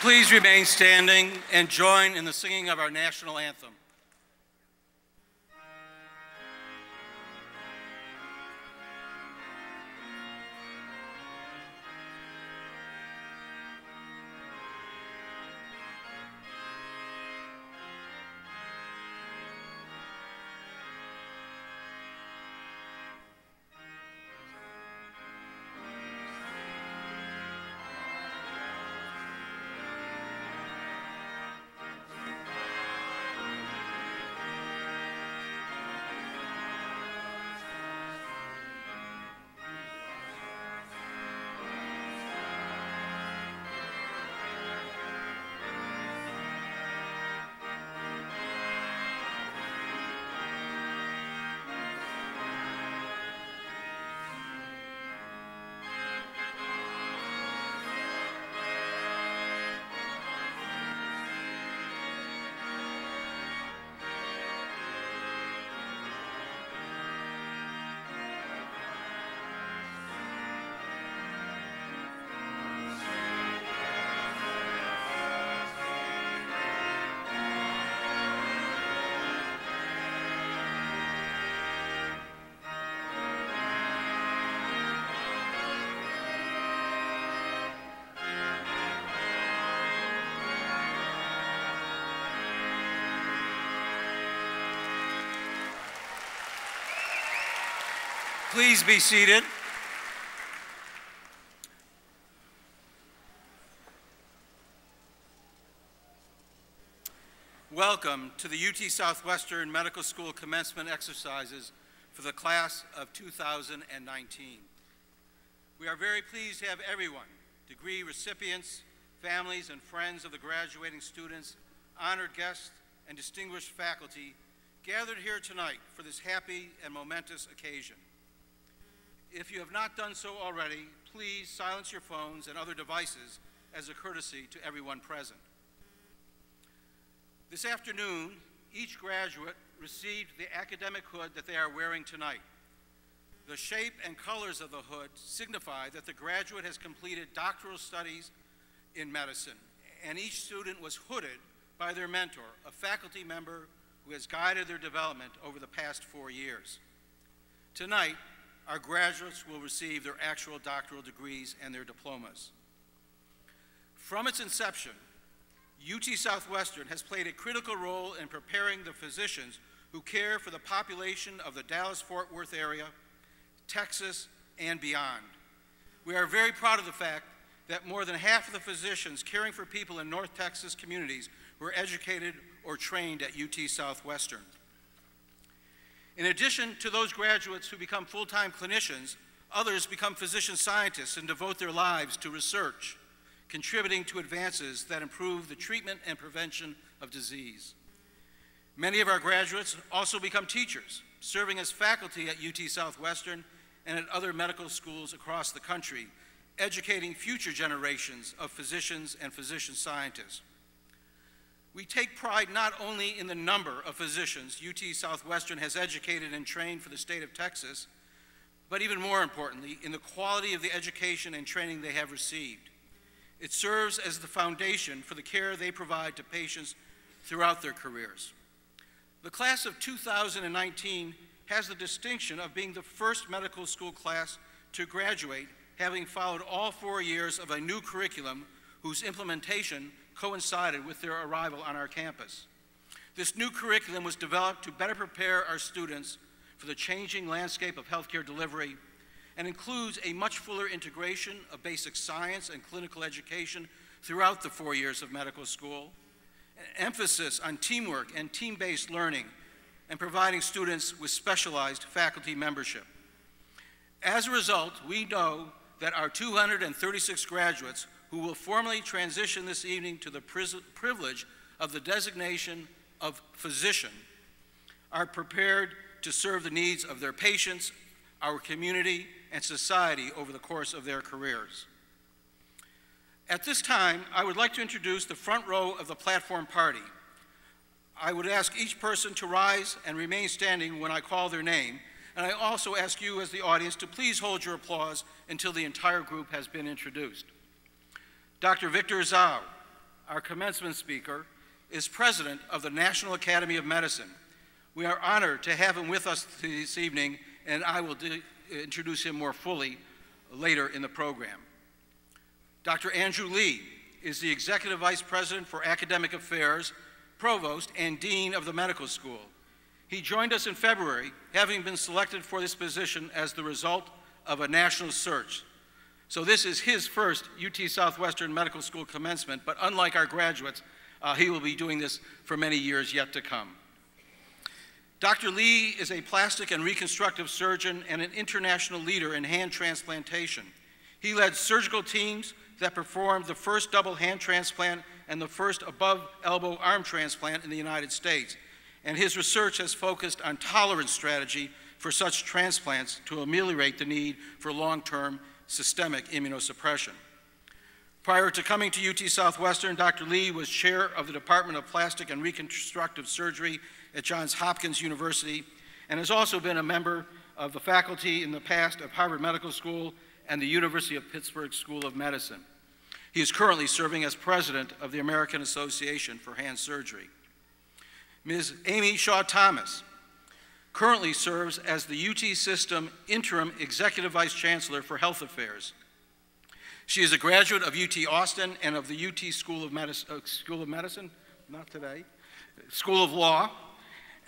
Please remain standing and join in the singing of our national anthem. Please be seated. Welcome to the UT Southwestern Medical School commencement exercises for the class of 2019. We are very pleased to have everyone, degree recipients, families, and friends of the graduating students, honored guests, and distinguished faculty gathered here tonight for this happy and momentous occasion. If you have not done so already, please silence your phones and other devices as a courtesy to everyone present. This afternoon, each graduate received the academic hood that they are wearing tonight. The shape and colors of the hood signify that the graduate has completed doctoral studies in medicine, and each student was hooded by their mentor, a faculty member who has guided their development over the past 4 years. Tonight, our graduates will receive their actual doctoral degrees and their diplomas. From its inception, UT Southwestern has played a critical role in preparing the physicians who care for the population of the Dallas-Fort Worth area, Texas, and beyond. We are very proud of the fact that more than half of the physicians caring for people in North Texas communities were educated or trained at UT Southwestern. In addition to those graduates who become full-time clinicians, others become physician scientists and devote their lives to research, contributing to advances that improve the treatment and prevention of disease. Many of our graduates also become teachers, serving as faculty at UT Southwestern and at other medical schools across the country, educating future generations of physicians and physician scientists. We take pride not only in the number of physicians UT Southwestern has educated and trained for the state of Texas, but even more importantly, in the quality of the education and training they have received. It serves as the foundation for the care they provide to patients throughout their careers. The class of 2019 has the distinction of being the first medical school class to graduate, having followed all 4 years of a new curriculum whose implementation coincided with their arrival on our campus. This new curriculum was developed to better prepare our students for the changing landscape of healthcare delivery and includes a much fuller integration of basic science and clinical education throughout the 4 years of medical school, an emphasis on teamwork and team-based learning, and providing students with specialized faculty membership. As a result, we know that our 236 graduates who will formally transition this evening to the privilege of the designation of physician are prepared to serve the needs of their patients, our community, and society over the course of their careers. At this time, I would like to introduce the front row of the platform party. I would ask each person to rise and remain standing when I call their name, and I also ask you as the audience to please hold your applause until the entire group has been introduced. Dr. Victor Zhou, our commencement speaker, is president of the National Academy of Medicine. We are honored to have him with us this evening, and I will introduce him more fully later in the program. Dr. Andrew Lee is the Executive Vice President for Academic Affairs, Provost, and Dean of the Medical School. He joined us in February, having been selected for this position as the result of a national search. So this is his first UT Southwestern Medical School commencement, but unlike our graduates, he will be doing this for many years yet to come. Dr. Lee is a plastic and reconstructive surgeon and an international leader in hand transplantation. He led surgical teams that performed the first double hand transplant and the first above elbow arm transplant in the United States. And his research has focused on tolerance strategy for such transplants to ameliorate the need for long-term systemic immunosuppression. Prior to coming to UT Southwestern, Dr. Lee was chair of the Department of Plastic and Reconstructive Surgery at Johns Hopkins University and has also been a member of the faculty in the past of Harvard Medical School and the University of Pittsburgh School of Medicine. He is currently serving as president of the American Association for Hand Surgery. Ms. Amy Shaw Thomas currently serves as the UT System Interim Executive Vice Chancellor for Health Affairs. She is a graduate of UT Austin and of the UT School of Medicine, not today, School of Law,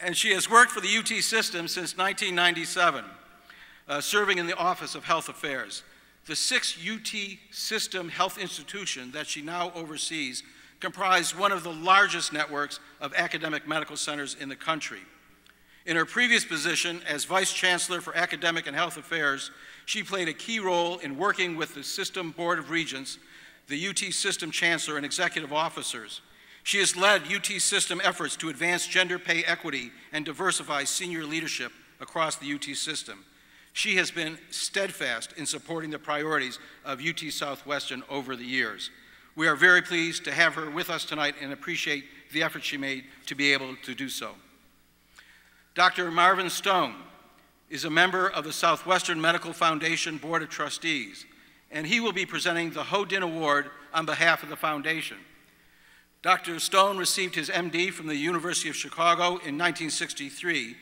and she has worked for the UT System since 1997, serving in the Office of Health Affairs. The 6 UT System health institutions that she now oversees comprise one of the largest networks of academic medical centers in the country. In her previous position as Vice Chancellor for Academic and Health Affairs, she played a key role in working with the System Board of Regents, the UT System Chancellor, and executive officers. She has led UT System efforts to advance gender pay equity and diversify senior leadership across the UT System. She has been steadfast in supporting the priorities of UT Southwestern over the years. We are very pleased to have her with us tonight and appreciate the effort she made to be able to do so. Dr. Marvin Stone is a member of the Southwestern Medical Foundation Board of Trustees, and he will be presenting the Hogan Award on behalf of the foundation. Dr. Stone received his MD from the University of Chicago in 1963,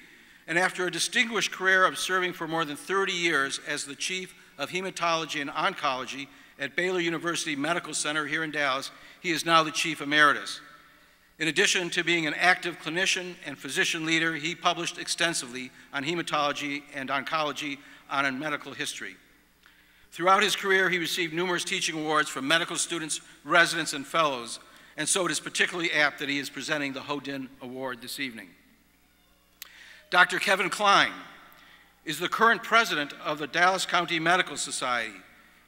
and after a distinguished career of serving for more than 30 years as the Chief of Hematology and Oncology at Baylor University Medical Center here in Dallas, he is now the Chief Emeritus. In addition to being an active clinician and physician leader, he published extensively on hematology and oncology and medical history. Throughout his career, he received numerous teaching awards from medical students, residents, and fellows, and so it is particularly apt that he is presenting the Hogan Award this evening. Dr. Kevin Kline is the current president of the Dallas County Medical Society,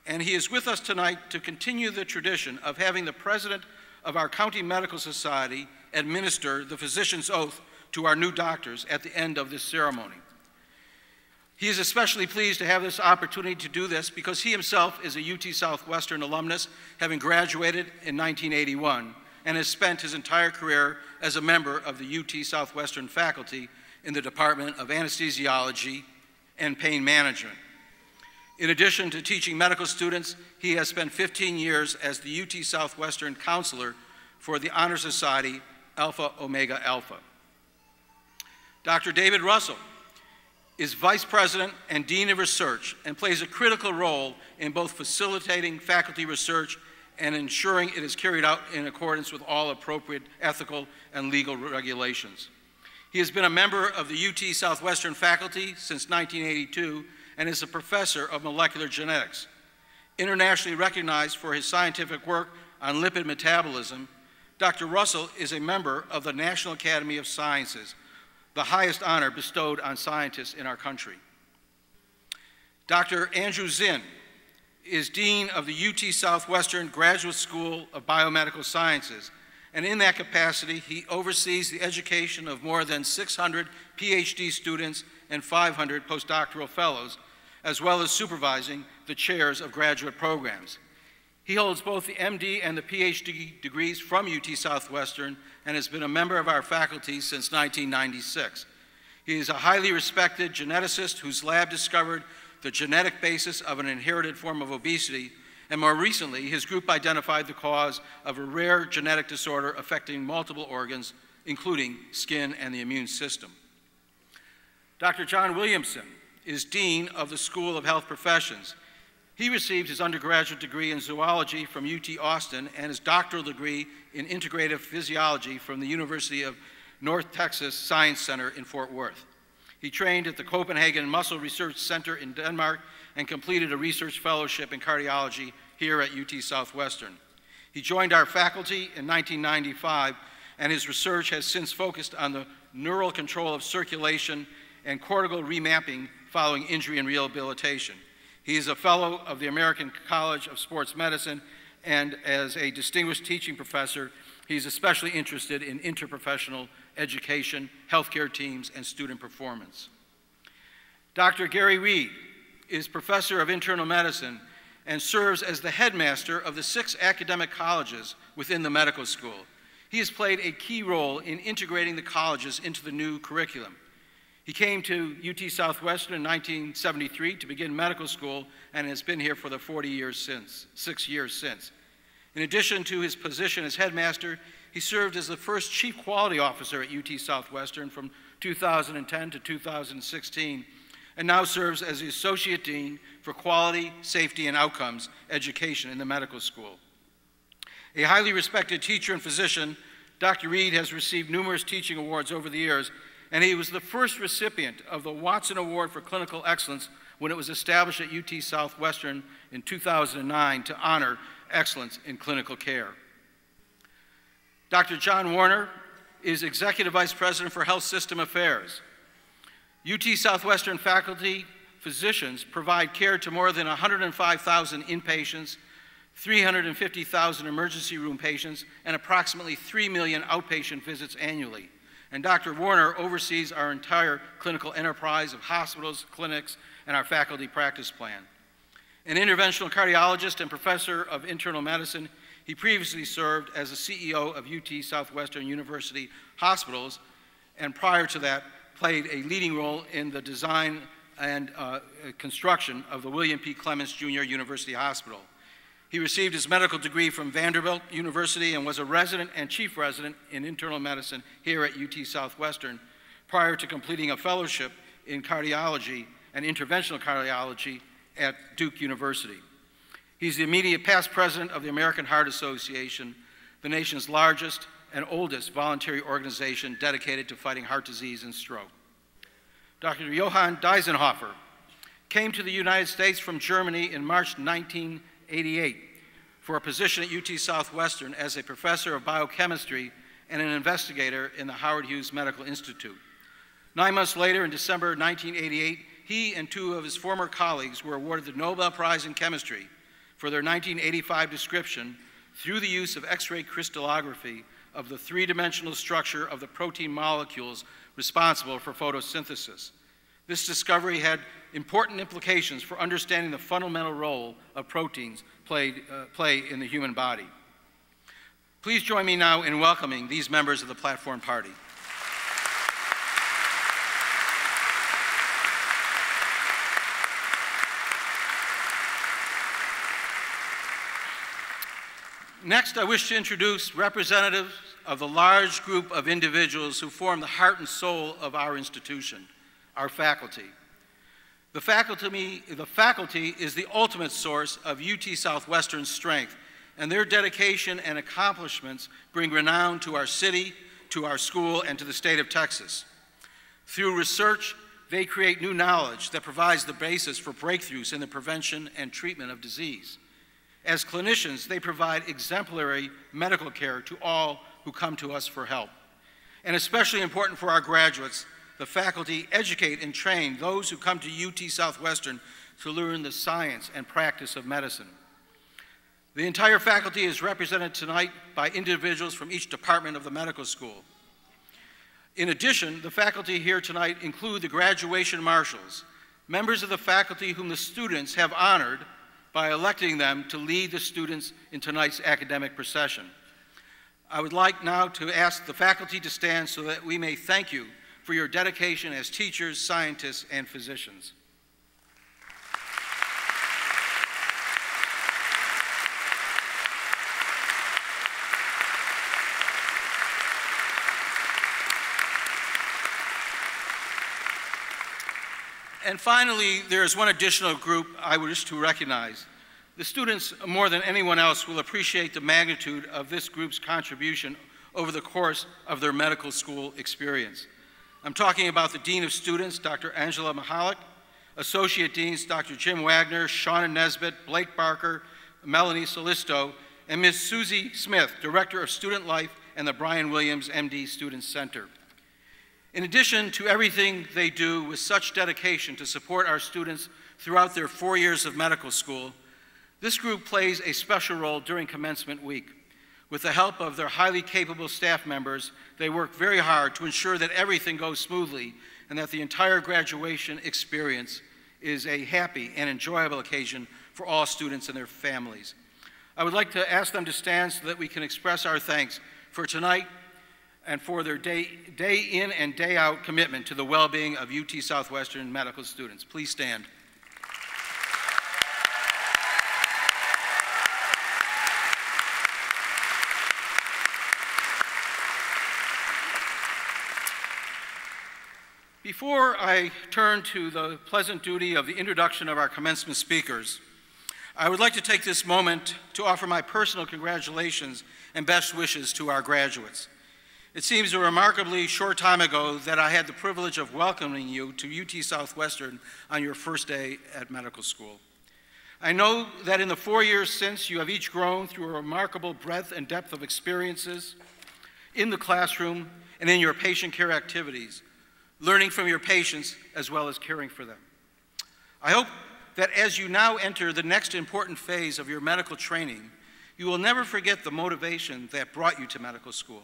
and he is with us tonight to continue the tradition of having the president of our County Medical Society administer the physician's oath to our new doctors at the end of this ceremony. He is especially pleased to have this opportunity to do this because he himself is a UT Southwestern alumnus, having graduated in 1981, and has spent his entire career as a member of the UT Southwestern faculty in the Department of Anesthesiology and Pain Management. In addition to teaching medical students, he has spent 15 years as the UT Southwestern counselor for the Honor Society Alpha Omega Alpha. Dr. David Russell is Vice President and Dean of Research and plays a critical role in both facilitating faculty research and ensuring it is carried out in accordance with all appropriate ethical and legal regulations. He has been a member of the UT Southwestern faculty since 1982 and is a professor of molecular genetics. Internationally recognized for his scientific work on lipid metabolism, Dr. Russell is a member of the National Academy of Sciences, the highest honor bestowed on scientists in our country. Dr. Andrew Zinn is Dean of the UT Southwestern Graduate School of Biomedical Sciences, and in that capacity, he oversees the education of more than 600 PhD students and 500 postdoctoral fellows, as well as supervising the chairs of graduate programs. He holds both the MD and the PhD degrees from UT Southwestern and has been a member of our faculty since 1996. He is a highly respected geneticist whose lab discovered the genetic basis of an inherited form of obesity, And more recently, his group identified the cause of a rare genetic disorder affecting multiple organs, including skin and the immune system. Dr. John Williamson is Dean of the School of Health Professions. He received his undergraduate degree in zoology from UT Austin and his doctoral degree in integrative physiology from the University of North Texas Science Center in Fort Worth. He trained at the Copenhagen Muscle Research Center in Denmark and completed a research fellowship in cardiology here at UT Southwestern. He joined our faculty in 1995, and his research has since focused on the neural control of circulation and cortical remapping following injury and rehabilitation. He is a fellow of the American College of Sports Medicine, and as a distinguished teaching professor, he's especially interested in interprofessional education, healthcare teams, and student performance. Dr. Gary Reid is professor of internal medicine and serves as the headmaster of the 6 academic colleges within the medical school. He has played a key role in integrating the colleges into the new curriculum. He came to UT Southwestern in 1973 to begin medical school and has been here for the 6 years since. In addition to his position as headmaster, he served as the first chief quality officer at UT Southwestern from 2010 to 2016, and now serves as the associate dean for quality, safety, and outcomes education in the medical school. A highly respected teacher and physician, Dr. Reid has received numerous teaching awards over the years, and he was the first recipient of the Houghton Award for Clinical Excellence when it was established at UT Southwestern in 2009 to honor excellence in clinical care. Dr. John Warner is Executive Vice President for Health System Affairs. UT Southwestern faculty physicians provide care to more than 105,000 inpatients, 350,000 emergency room patients, and approximately 3 million outpatient visits annually. And Dr. Warner oversees our entire clinical enterprise of hospitals, clinics, and our faculty practice plan. An interventional cardiologist and professor of internal medicine, he previously served as the CEO of UT Southwestern University Hospitals, and prior to that, played a leading role in the design and construction of the William P. Clements Jr. University Hospital. He received his medical degree from Vanderbilt University and was a resident and chief resident in internal medicine here at UT Southwestern prior to completing a fellowship in cardiology and interventional cardiology at Duke University. He's the immediate past president of the American Heart Association, the nation's largest and oldest voluntary organization dedicated to fighting heart disease and stroke. Dr. Johann Deisenhofer came to the United States from Germany in March 1988 for a position at UT Southwestern as a professor of biochemistry and an investigator in the Howard Hughes Medical Institute. 9 months later, in December 1988, he and 2 of his former colleagues were awarded the Nobel Prize in Chemistry for their 1985 description through the use of X-ray crystallography of the 3-dimensional structure of the protein molecules responsible for photosynthesis. This discovery had important implications for understanding the fundamental role of proteins play in the human body. Please join me now in welcoming these members of the Platform Party. Next, I wish to introduce representatives of the large group of individuals who form the heart and soul of our institution, our faculty. The faculty is the ultimate source of UT Southwestern's strength, and their dedication and accomplishments bring renown to our city, to our school, and to the state of Texas. Through research, they create new knowledge that provides the basis for breakthroughs in the prevention and treatment of disease. As clinicians, they provide exemplary medical care to all who come to us for help. And especially important for our graduates, the faculty educate and train those who come to UT Southwestern to learn the science and practice of medicine. The entire faculty is represented tonight by individuals from each department of the medical school. In addition, the faculty here tonight include the graduation marshals, members of the faculty whom the students have honored by electing them to lead the students in tonight's academic procession. I would like now to ask the faculty to stand so that we may thank you for your dedication as teachers, scientists, and physicians. And finally, there is one additional group I wish to recognize. The students, more than anyone else, will appreciate the magnitude of this group's contribution over the course of their medical school experience. I'm talking about the Dean of Students, Dr. Angela Mahalik, Associate Deans, Dr. Jim Wagner, Shauna Nesbitt, Blake Barker, Melanie Solisto, and Ms. Susie Smith, Director of Student Life and the Brian Williams, MD Student Center. In addition to everything they do with such dedication to support our students throughout their 4 years of medical school, this group plays a special role during commencement week. With the help of their highly capable staff members, they work very hard to ensure that everything goes smoothly and that the entire graduation experience is a happy and enjoyable occasion for all students and their families. I would like to ask them to stand so that we can express our thanks for tonight and for their day in and day out commitment to the well-being of UT Southwestern medical students. Please stand. Before I turn to the pleasant duty of the introduction of our commencement speakers, I would like to take this moment to offer my personal congratulations and best wishes to our graduates. It seems a remarkably short time ago that I had the privilege of welcoming you to UT Southwestern on your first day at medical school. I know that in the 4 years since, you have each grown through a remarkable breadth and depth of experiences in the classroom and in your patient care activities, learning from your patients as well as caring for them. I hope that as you now enter the next important phase of your medical training, you will never forget the motivation that brought you to medical school.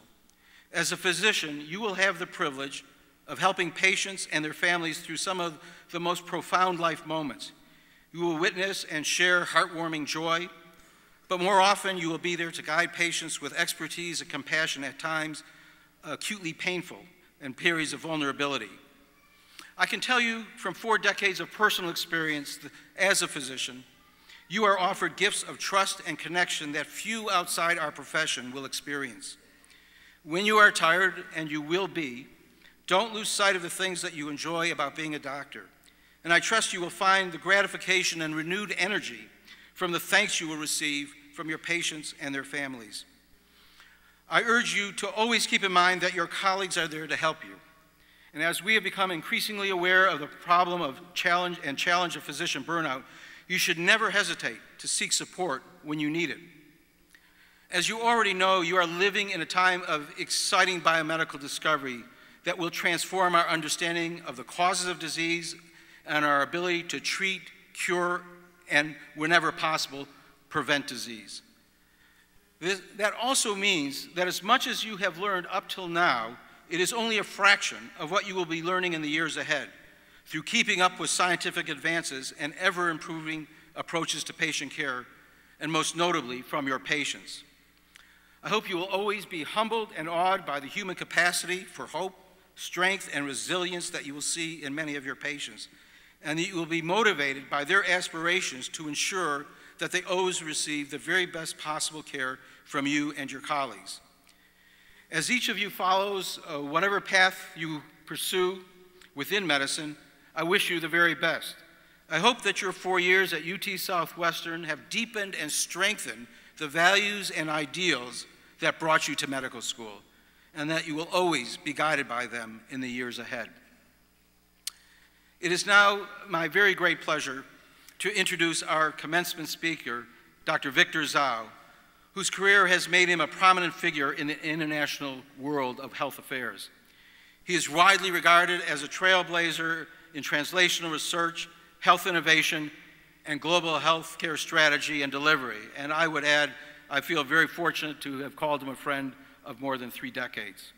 As a physician, you will have the privilege of helping patients and their families through some of the most profound life moments. You will witness and share heartwarming joy, but more often you will be there to guide patients with expertise and compassion at times acutely painful and periods of vulnerability. I can tell you from 4 decades of personal experience as a physician, you are offered gifts of trust and connection that few outside our profession will experience. When you are tired, and you will be, don't lose sight of the things that you enjoy about being a doctor. And I trust you will find the gratification and renewed energy from the thanks you will receive from your patients and their families. I urge you to always keep in mind that your colleagues are there to help you. And as we have become increasingly aware of the problem of challenge of physician burnout, you should never hesitate to seek support when you need it. As you already know, you are living in a time of exciting biomedical discovery that will transform our understanding of the causes of disease and our ability to treat, cure, and whenever possible, prevent disease. That also means that as much as you have learned up till now, it is only a fraction of what you will be learning in the years ahead through keeping up with scientific advances and ever-improving approaches to patient care, and most notably from your patients. I hope you will always be humbled and awed by the human capacity for hope, strength, and resilience that you will see in many of your patients, and that you will be motivated by their aspirations to ensure that they always receive the very best possible care from you and your colleagues. As each of you follows whatever path you pursue within medicine, I wish you the very best. I hope that your 4 years at UT Southwestern have deepened and strengthened the values and ideals that brought you to medical school, and that you will always be guided by them in the years ahead. It is now my very great pleasure to introduce our commencement speaker, Dr. Victor Zhou, whose career has made him a prominent figure in the international world of health affairs. He is widely regarded as a trailblazer in translational research, health innovation, and global health care strategy and delivery. And I would add, I feel very fortunate to have called him a friend of more than 3 decades.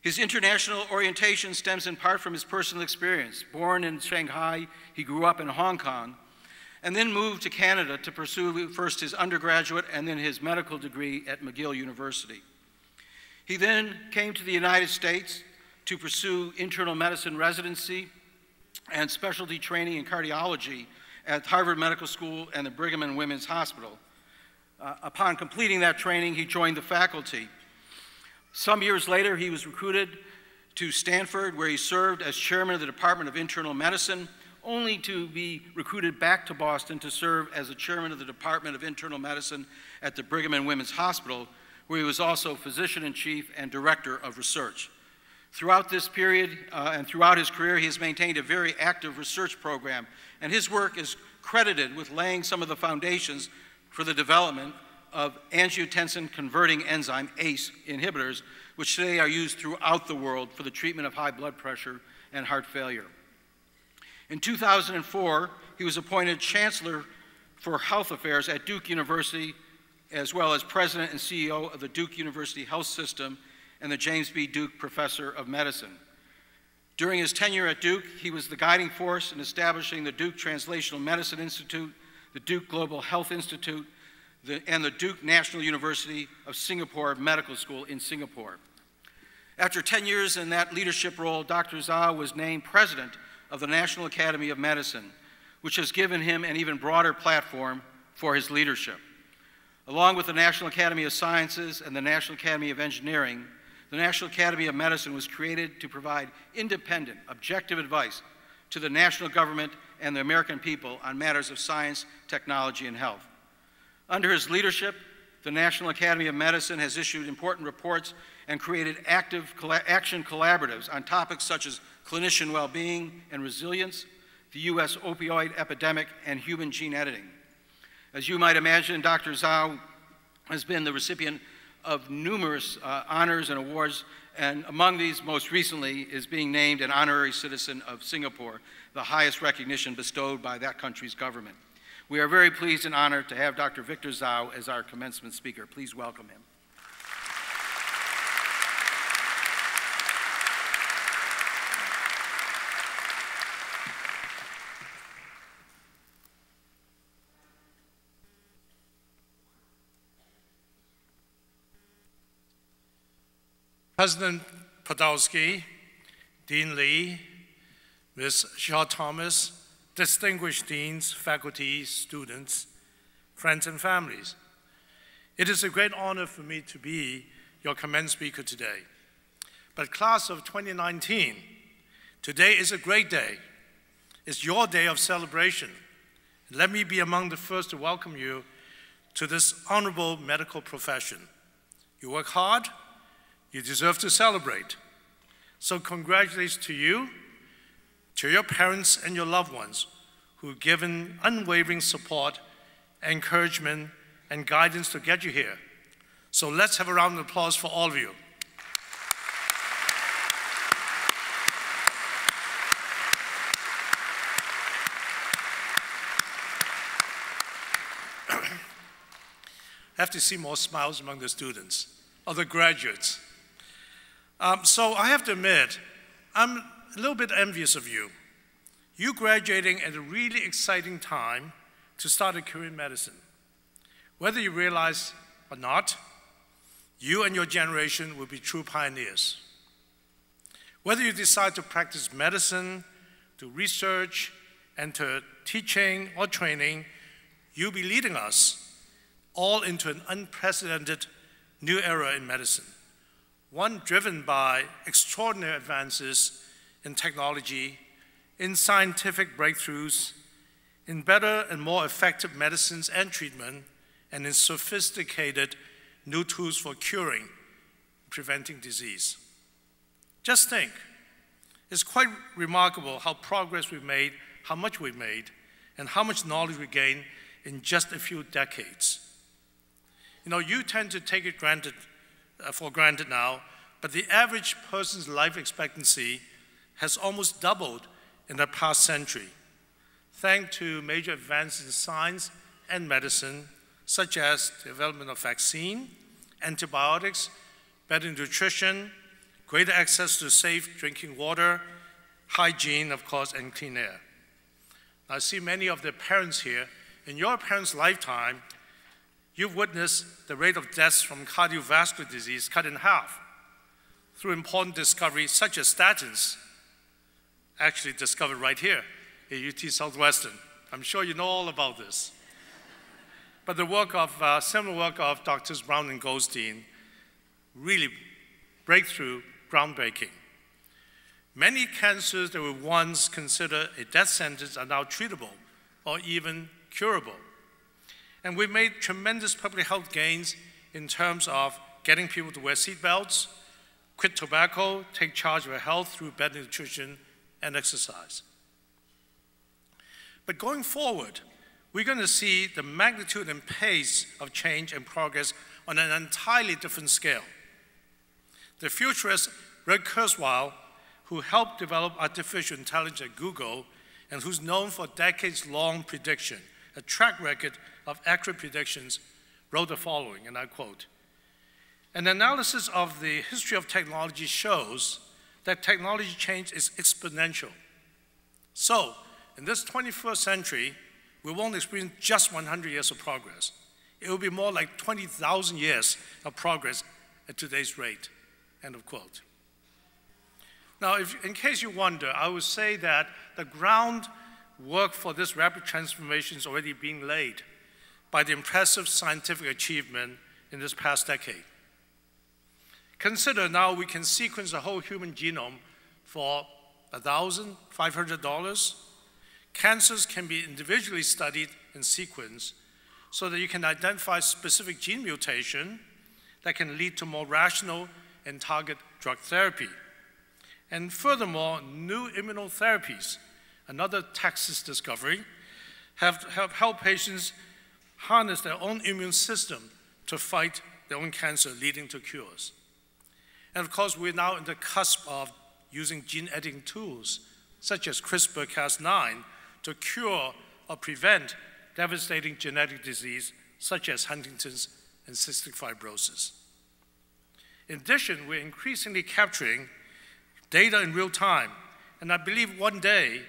His international orientation stems in part from his personal experience. Born in Shanghai, he grew up in Hong Kong, and then moved to Canada to pursue first his undergraduate and then his medical degree at McGill University. He then came to the United States to pursue internal medicine residency and specialty training in cardiology at Harvard Medical School and the Brigham and Women's Hospital. Upon completing that training, he joined the faculty. Some years later, he was recruited to Stanford, where he served as chairman of the Department of Internal Medicine, only to be recruited back to Boston to serve as the chairman of the Department of Internal Medicine at the Brigham and Women's Hospital, where he was also physician-in-chief and director of research. Throughout this period and throughout his career, he has maintained a very active research program, and his work is credited with laying some of the foundations for the development of angiotensin-converting enzyme, ACE, inhibitors, which today are used throughout the world for the treatment of high blood pressure and heart failure. In 2004, he was appointed Chancellor for Health Affairs at Duke University, as well as President and CEO of the Duke University Health System and the James B. Duke Professor of Medicine. During his tenure at Duke, he was the guiding force in establishing the Duke Translational Medicine Institute, the Duke Global Health Institute, and the Duke National University of Singapore Medical School in Singapore. After 10 years in that leadership role, Dr. Zhou was named president of the National Academy of Medicine, which has given him an even broader platform for his leadership. Along with the National Academy of Sciences and the National Academy of Engineering, the National Academy of Medicine was created to provide independent, objective advice to the national government and the American people on matters of science, technology, and health. Under his leadership, the National Academy of Medicine has issued important reports and created active action collaboratives on topics such as clinician well-being and resilience, the U.S. opioid epidemic, and human gene editing. As you might imagine, Dr. Zhou has been the recipient of numerous honors and awards, and among these, most recently, is being named an honorary citizen of Singapore, the highest recognition bestowed by that country's government. We are very pleased and honored to have Dr. Victor Zhou as our commencement speaker. Please welcome him. President Podolsky, Dean Lee, Ms. Shaw Thomas, distinguished deans, faculty, students, friends, and families. It is a great honor for me to be your commencement speaker today. But class of 2019, today is a great day. It's your day of celebration. Let me be among the first to welcome you to this honorable medical profession. You work hard, you deserve to celebrate. So congratulations to you, to your parents and your loved ones who've given unwavering support, encouragement, and guidance to get you here. So let's have a round of applause for all of you. I have to see more smiles among the students, or the graduates. So I have to admit, I'm a little bit envious of you. You graduating at a really exciting time to start a career in medicine. Whether you realize or not, you and your generation will be true pioneers. Whether you decide to practice medicine, to research, enter teaching or training, you'll be leading us all into an unprecedented new era in medicine. One driven by extraordinary advances in technology, in scientific breakthroughs, in better and more effective medicines and treatment, and in sophisticated new tools for curing and preventing disease. Just think, it's quite remarkable how progress we've made, how much we've made, and how much knowledge we gained in just a few decades. You know, you tend to take it for granted now, but the average person's life expectancy has almost doubled in the past century, thanks to major advances in science and medicine, such as the development of vaccine, antibiotics, better nutrition, greater access to safe drinking water, hygiene, of course, and clean air. I see many of the parents here. In your parents' lifetime, you've witnessed the rate of deaths from cardiovascular disease cut in half through important discoveries such as statins, actually discovered right here at UT Southwestern. I'm sure you know all about this. But the work of, similar work of Drs. Brown and Goldstein, really breakthrough, groundbreaking. Many cancers that were once considered a death sentence are now treatable or even curable. And we made tremendous public health gains in terms of getting people to wear seatbelts, quit tobacco, take charge of their health through better nutrition and exercise. But going forward, we're going to see the magnitude and pace of change and progress on an entirely different scale. The futurist Ray Kurzweil, who helped develop artificial intelligence at Google and who's known for decades-long prediction, a track record of accurate predictions, wrote the following, and I quote, "An analysis of the history of technology shows that technology change is exponential. So, in this 21st century, we won't experience just 100 years of progress. It will be more like 20,000 years of progress at today's rate," end of quote. Now, in case you wonder, I would say that the groundwork for this rapid transformation is already being laid by the impressive scientific achievement in this past decade. Consider now we can sequence the whole human genome for $1,500. Cancers can be individually studied and sequenced so that you can identify specific gene mutation that can lead to more rational and target drug therapy. And furthermore, new immunotherapies, another Texas discovery, have helped patients harness their own immune system to fight their own cancer, leading to cures. And of course, we're now in the cusp of using gene editing tools, such as CRISPR-Cas9, to cure or prevent devastating genetic disease, such as Huntington's and cystic fibrosis. In addition, we're increasingly capturing data in real time, and I believe one day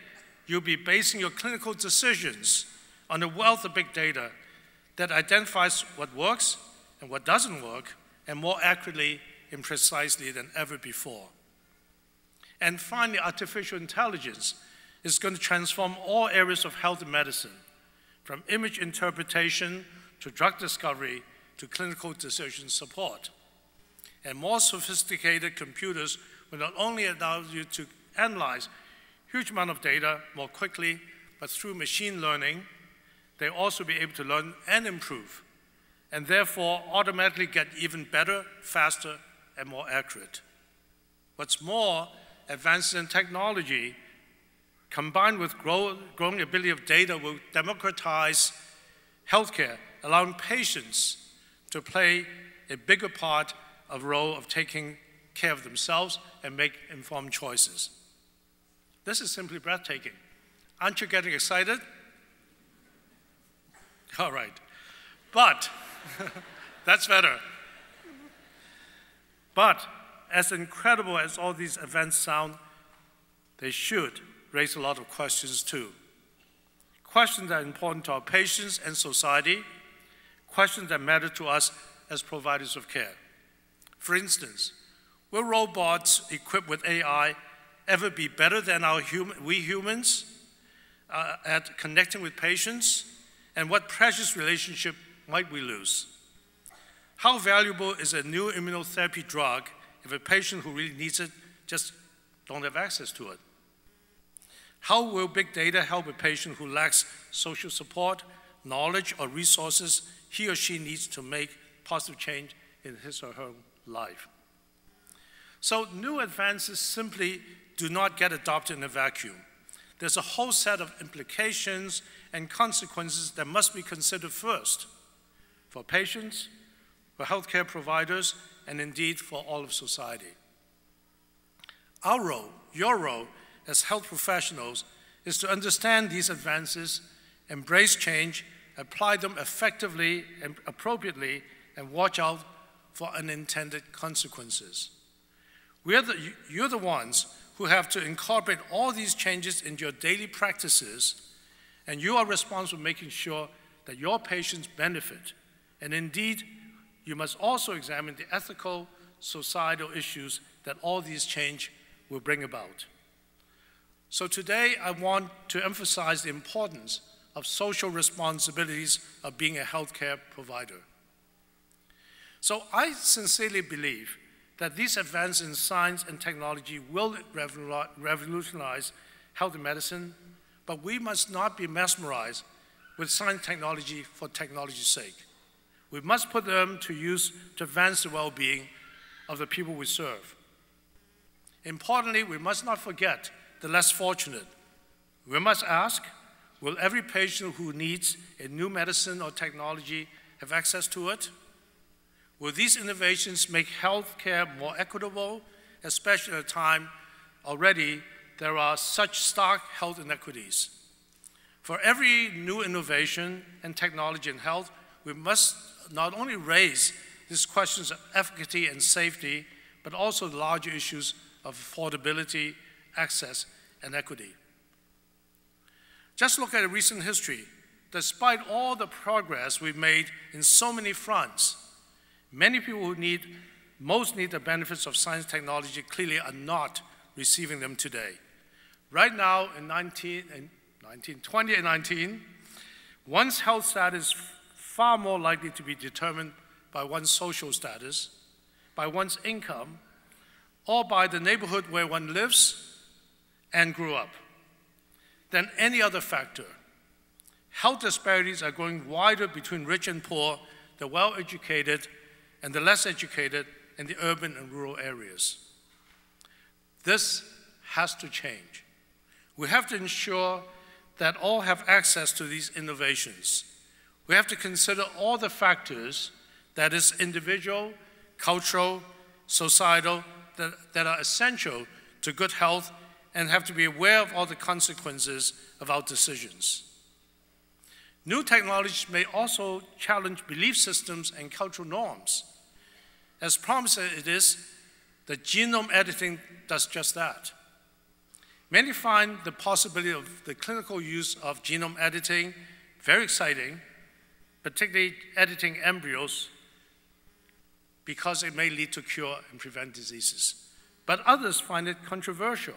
you'll be basing your clinical decisions on a wealth of big data that identifies what works and what doesn't work, and more accurately and precisely than ever before. And finally, artificial intelligence is going to transform all areas of health and medicine, from image interpretation to drug discovery to clinical decision support. And more sophisticated computers will not only allow you to analyze huge amount of data more quickly, but through machine learning, they'll also be able to learn and improve, and therefore automatically get even better, faster, and more accurate. What's more, advances in technology combined with growing ability of data will democratize healthcare, allowing patients to play a bigger part of role of taking care of themselves and make informed choices. This is simply breathtaking. Aren't you getting excited? All right. But, that's better. But, as incredible as all these events sound, they should raise a lot of questions too. Questions that are important to our patients and society, questions that matter to us as providers of care. For instance, will robots equipped with AI ever be better than we humans at connecting with patients? And what precious relationship might we lose? How valuable is a new immunotherapy drug if a patient who really needs it just don't have access to it? How will big data help a patient who lacks social support, knowledge, or resources he or she needs to make positive change in his or her life? So new advances simply do not get adopted in a vacuum. There's a whole set of implications and consequences that must be considered first for patients, for healthcare providers, and indeed for all of society. Our role, your role as health professionals, is to understand these advances, embrace change, apply them effectively and appropriately, and watch out for unintended consequences. You're the ones who have to incorporate all these changes into your daily practices, and you are responsible for making sure that your patients benefit. And indeed, you must also examine the ethical, societal issues that all these change will bring about. So today, I want to emphasize the importance of social responsibilities of being a healthcare provider. So I sincerely believe that these advances in science and technology will revolutionize health and medicine, but we must not be mesmerized with science and technology for technology's sake. We must put them to use to advance the well-being of the people we serve. Importantly, we must not forget the less fortunate. We must ask, will every patient who needs a new medicine or technology have access to it? Will these innovations make healthcare more equitable, especially at a time already there are such stark health inequities? For every new innovation and technology in health, we must not only raise these questions of efficacy and safety, but also the larger issues of affordability, access, and equity. Just look at a recent history. Despite all the progress we've made in so many fronts, many people who most need the benefits of science and technology clearly are not receiving them today. Right now, in 2019, one's health status is far more likely to be determined by one's social status, by one's income, or by the neighborhood where one lives and grew up, than any other factor. Health disparities are growing wider between rich and poor, the well-educated and the less educated in the urban and rural areas. This has to change. We have to ensure that all have access to these innovations. We have to consider all the factors, that is individual, cultural, societal, that are essential to good health, and have to be aware of all the consequences of our decisions. New technologies may also challenge belief systems and cultural norms. As promised it is, the genome editing does just that. Many find the possibility of the clinical use of genome editing very exciting, particularly editing embryos, because it may lead to cure and prevent diseases. But others find it controversial.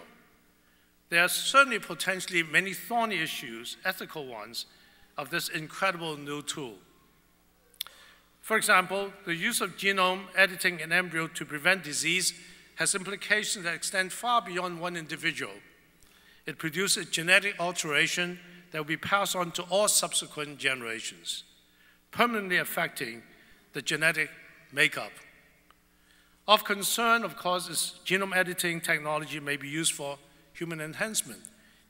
There are certainly potentially many thorny issues, ethical ones, of this incredible new tool. For example, the use of genome editing in embryo to prevent disease has implications that extend far beyond one individual. It produces genetic alteration that will be passed on to all subsequent generations, permanently affecting the genetic makeup. Of concern, of course, is genome editing technology may be used for human enhancement.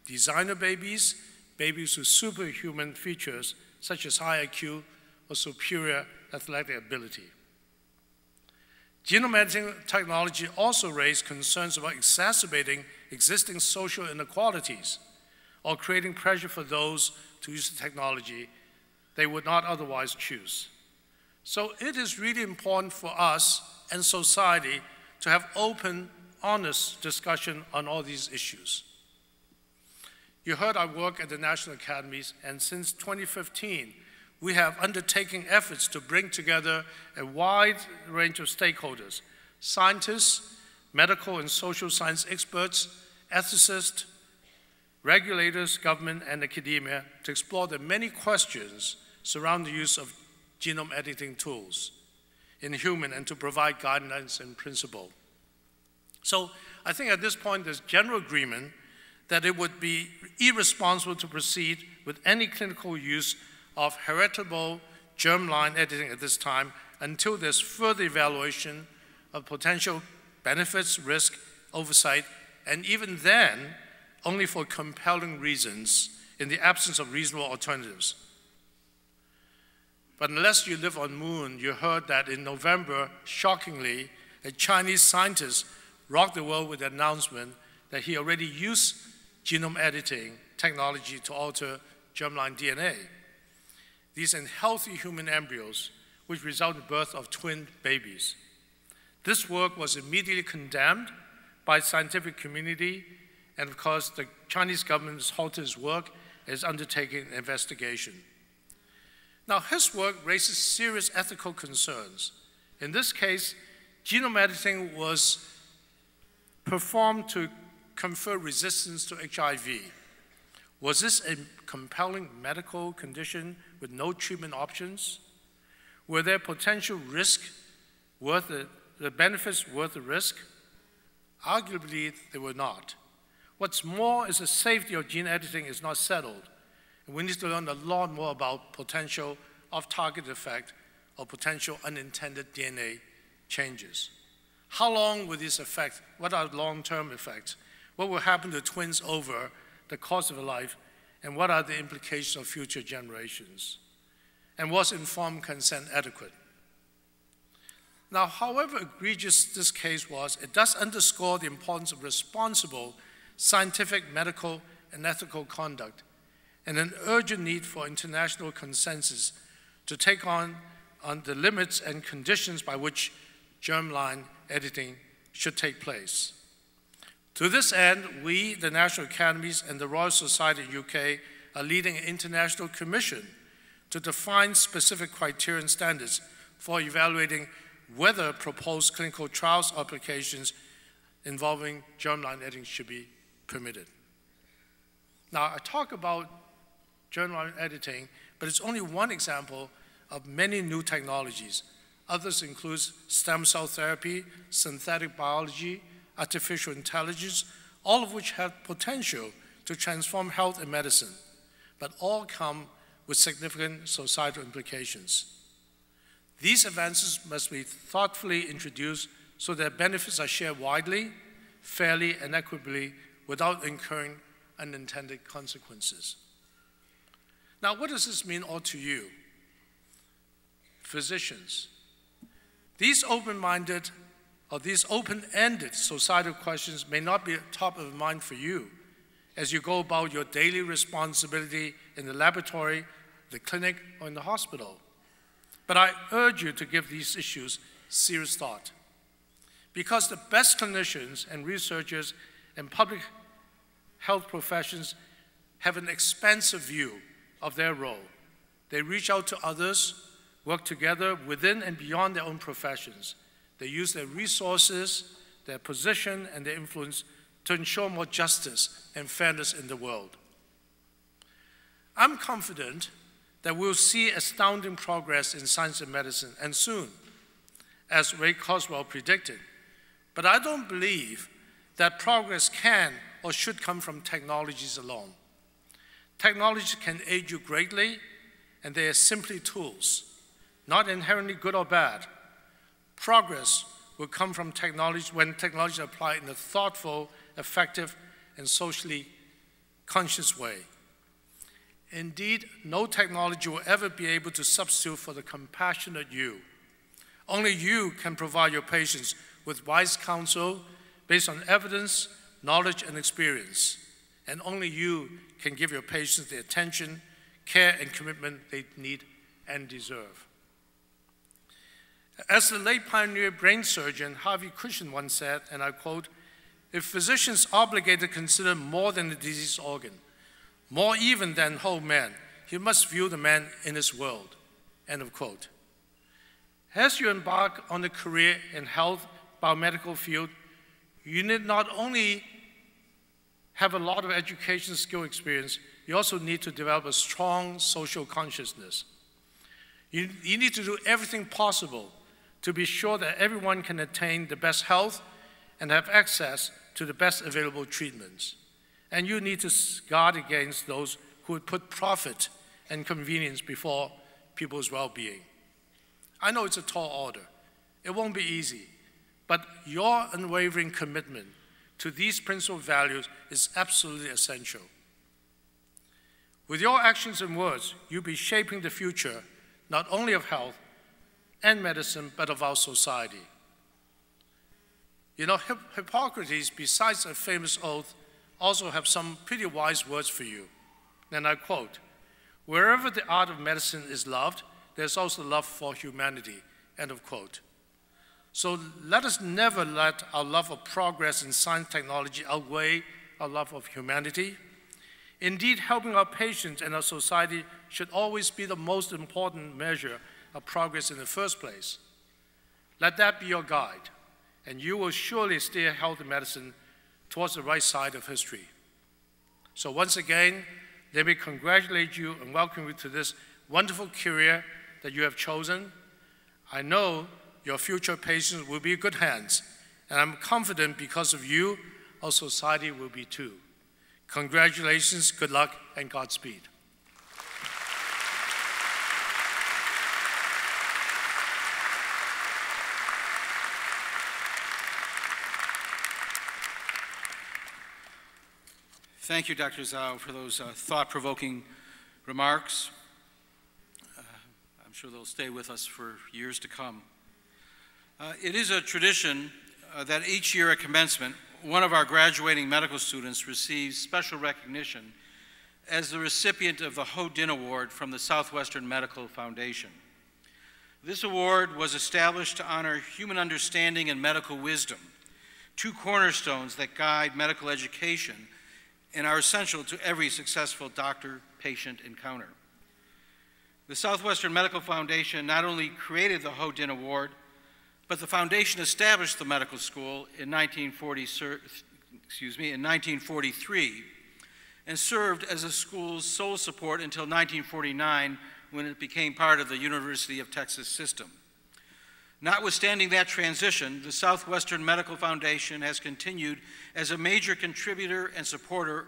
Designer babies, babies with superhuman features such as high IQ or superior athletic ability. Genome editing technology also raised concerns about exacerbating existing social inequalities or creating pressure for those to use the technology they would not otherwise choose. So it is really important for us and society to have open, honest discussion on all these issues. You heard I work at the National Academies, and since 2015, we have undertaken efforts to bring together a wide range of stakeholders, scientists, medical and social science experts, ethicists, regulators, government, and academia to explore the many questions surrounding the use of genome editing tools in human and to provide guidelines and principle. So I think at this point there's general agreement that it would be irresponsible to proceed with any clinical use of heritable germline editing at this time until there's further evaluation of potential benefits, risk, oversight, and even then, only for compelling reasons in the absence of reasonable alternatives. But unless you live on Moon, you heard that in November, shockingly, a Chinese scientist rocked the world with the announcement that he already used genome editing technology to alter germline DNA. These in healthy human embryos, which result in the birth of twin babies. This work was immediately condemned by the scientific community, and of course, the Chinese government has halted his work and is undertaking an investigation. Now, his work raises serious ethical concerns. In this case, genome editing was performed to confer resistance to HIV. Was this a compelling medical condition with no treatment options? Were there potential risks worth the the benefits worth the risk? Arguably, they were not. What's more is the safety of gene editing is not settled, and we need to learn a lot more about potential off-target effect or potential unintended DNA changes. How long will this affect? What are long-term effects? What will happen to twins over the course of a life? And what are the implications of future generations? And was informed consent adequate? Now, however egregious this case was, it does underscore the importance of responsible scientific, medical, and ethical conduct, and an urgent need for international consensus to take on the limits and conditions by which germline editing should take place. To this end, we, the National Academies and the Royal Society in UK, are leading an international commission to define specific criteria and standards for evaluating whether proposed clinical trials or applications involving germline editing should be permitted. Now, I talk about germline editing, but it's only one example of many new technologies. Others include stem cell therapy, synthetic biology, artificial intelligence, all of which have potential to transform health and medicine, but all come with significant societal implications. These advances must be thoughtfully introduced so that benefits are shared widely, fairly, and equitably without incurring unintended consequences. Now, what does this mean all to you? Physicians. These open-minded or these open-ended societal questions may not be top of mind for you as you go about your daily responsibility in the laboratory, the clinic, or in the hospital. But I urge you to give these issues serious thought, because the best clinicians and researchers and public health professions have an expansive view of their role. They reach out to others, work together within and beyond their own professions. They use their resources, their position, and their influence to ensure more justice and fairness in the world. I'm confident that we'll see astounding progress in science and medicine, and soon, as Ray Kurzweil predicted. But I don't believe that progress can or should come from technologies alone. Technologies can aid you greatly, and they are simply tools, not inherently good or bad. Progress will come from technology when technology is applied in a thoughtful, effective, and socially conscious way. Indeed, no technology will ever be able to substitute for the compassionate you. Only you can provide your patients with wise counsel based on evidence, knowledge, and experience. And only you can give your patients the attention, care, and commitment they need and deserve. As the late pioneer brain surgeon Harvey Cushing once said, and I quote, "If physicians are obligated to consider more than the diseased organ, more even than whole man, he must view the man in his world," end of quote. As you embark on a career in health, biomedical field, you need not only have a lot of education skill experience, you also need to develop a strong social consciousness. You need to do everything possible to be sure that everyone can attain the best health and have access to the best available treatments. And you need to guard against those who would put profit and convenience before people's well-being. I know it's a tall order. It won't be easy, but your unwavering commitment to these principal values is absolutely essential. With your actions and words, you'll be shaping the future, not only of health and medicine, but of our society. You know, Hippocrates, besides a famous oath, also have some pretty wise words for you. And I quote, "Wherever the art of medicine is loved, there's also love for humanity," end of quote. So let us never let our love of progress in science technology outweigh our love of humanity. Indeed, helping our patients and our society should always be the most important measure of progress in the first place. Let that be your guide, and you will surely steer health and medicine towards the right side of history. So once again, let me congratulate you and welcome you to this wonderful career that you have chosen. I know your future patients will be in good hands, and I'm confident because of you, our society will be too. Congratulations, good luck, and Godspeed. Thank you, Dr. Zhou, for those thought-provoking remarks. I'm sure they'll stay with us for years to come. It is a tradition that each year at commencement, one of our graduating medical students receives special recognition as the recipient of the Hogan Award from the Southwestern Medical Foundation. This award was established to honor human understanding and medical wisdom, two cornerstones that guide medical education and are essential to every successful doctor-patient encounter. The Southwestern Medical Foundation not only created the Hogan Award, but the foundation established the medical school in 1943 and served as the school's sole support until 1949 when it became part of the University of Texas system. Notwithstanding that transition, the Southwestern Medical Foundation has continued as a major contributor and supporter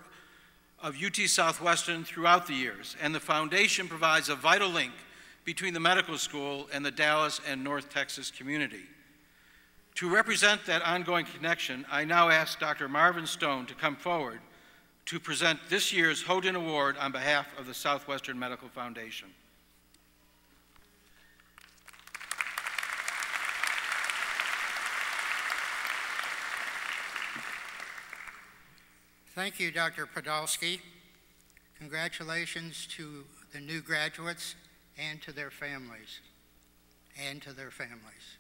of UT Southwestern throughout the years, and the foundation provides a vital link between the medical school and the Dallas and North Texas community. To represent that ongoing connection, I now ask Dr. Marvin Stone to come forward to present this year's Hogan Award on behalf of the Southwestern Medical Foundation. Thank you, Dr. Podolsky. Congratulations to the new graduates and to their families. And to their families.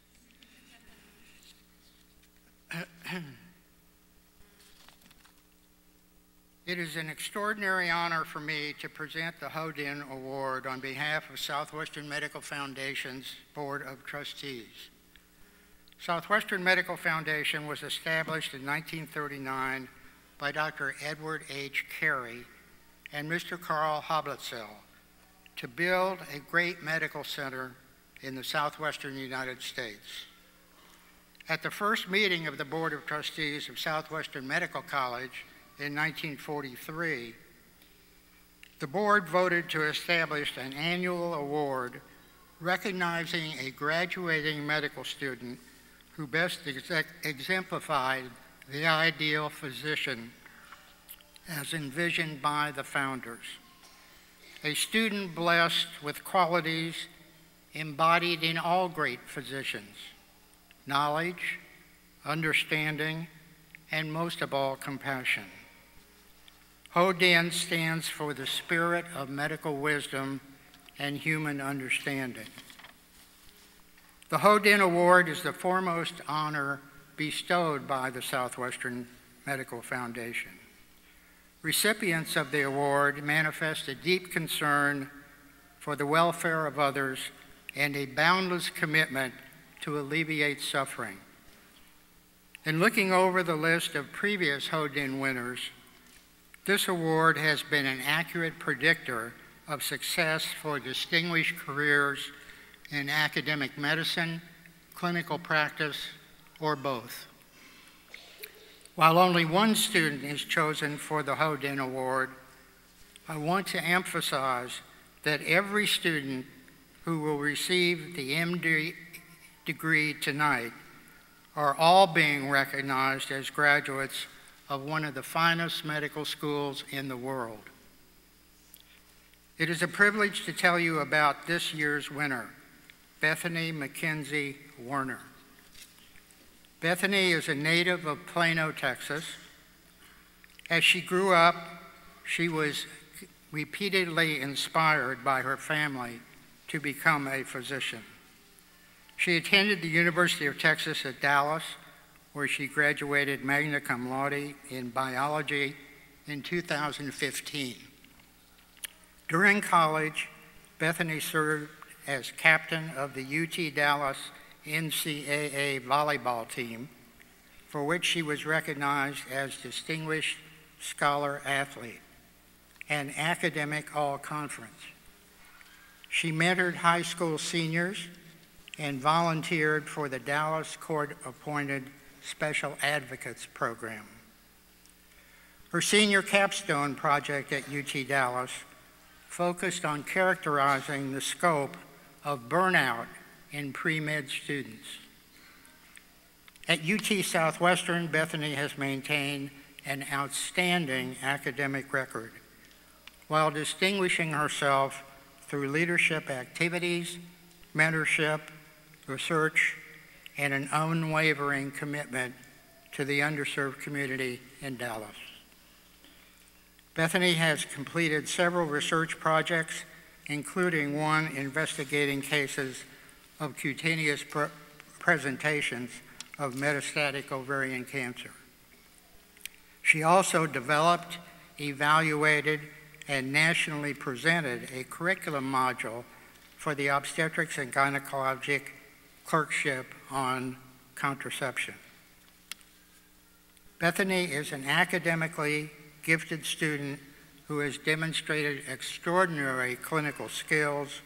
It is an extraordinary honor for me to present the Hogan Award on behalf of Southwestern Medical Foundation's Board of Trustees. Southwestern Medical Foundation was established in 1939 by Dr. Edward H. Carey and Mr. Carl Hoblitzel to build a great medical center in the southwestern United States. At the first meeting of the Board of Trustees of Southwestern Medical College in 1943, the board voted to establish an annual award recognizing a graduating medical student who best exemplified the ideal physician as envisioned by the founders. A student blessed with qualities embodied in all great physicians: knowledge, understanding, and most of all, compassion. Hogan stands for the spirit of medical wisdom and human understanding. The Hogan Award is the foremost honor bestowed by the Southwestern Medical Foundation. Recipients of the award manifest a deep concern for the welfare of others and a boundless commitment to alleviate suffering. In looking over the list of previous Hogan winners, this award has been an accurate predictor of success for distinguished careers in academic medicine, clinical practice, or both. While only one student is chosen for the Hogan Award, I want to emphasize that every student who will receive the MD degree tonight are all being recognized as graduates of one of the finest medical schools in the world. It is a privilege to tell you about this year's winner, Bethany Mckenzie Warner. Bethany is a native of Plano, Texas. As she grew up, she was repeatedly inspired by her family to become a physician. She attended the University of Texas at Dallas, where she graduated magna cum laude in biology in 2015. During college, Bethany served as captain of the UT Dallas NCAA volleyball team, for which she was recognized as Distinguished Scholar Athlete and Academic All-Conference. She mentored high school seniors and volunteered for the Dallas Court-appointed Special Advocates Program. Her senior capstone project at UT Dallas focused on characterizing the scope of burnout in pre-med students. At UT Southwestern, Bethany has maintained an outstanding academic record while distinguishing herself through leadership activities, mentorship, research, and an unwavering commitment to the underserved community in Dallas. Bethany has completed several research projects, including one investigating cases of cutaneous presentations of metastatic ovarian cancer. She also developed, evaluated, and nationally presented a curriculum module for the obstetrics and gynecologic clerkship on contraception. Bethany is an academically gifted student who has demonstrated extraordinary clinical skills,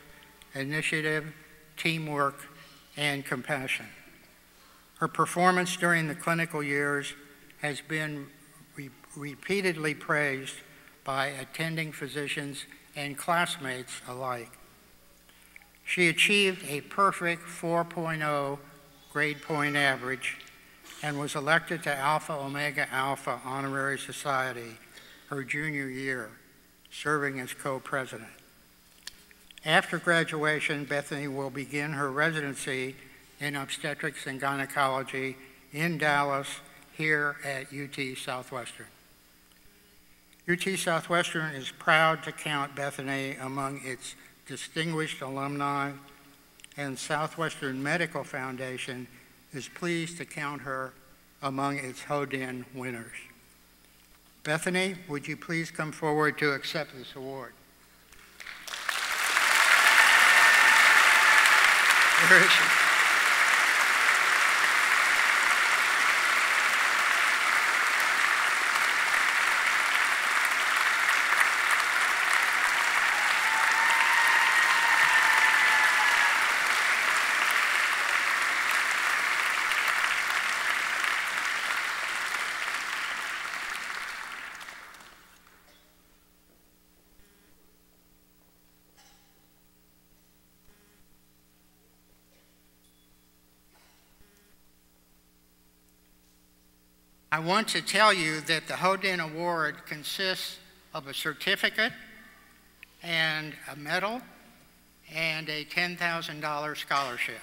initiative, teamwork, and compassion. Her performance during the clinical years has been repeatedly praised by attending physicians and classmates alike. She achieved a perfect 4.0 grade point average and was elected to Alpha Omega Alpha Honorary Society her junior year, serving as co-president. After graduation, Bethany will begin her residency in obstetrics and gynecology in Dallas here at UT Southwestern. UT Southwestern is proud to count Bethany among its distinguished alumni, and Southwestern Medical Foundation is pleased to count her among its Hogan winners. Bethany, would you please come forward to accept this award? Where is she? I want to tell you that the Hogan Award consists of a certificate and a medal and a $10,000 scholarship.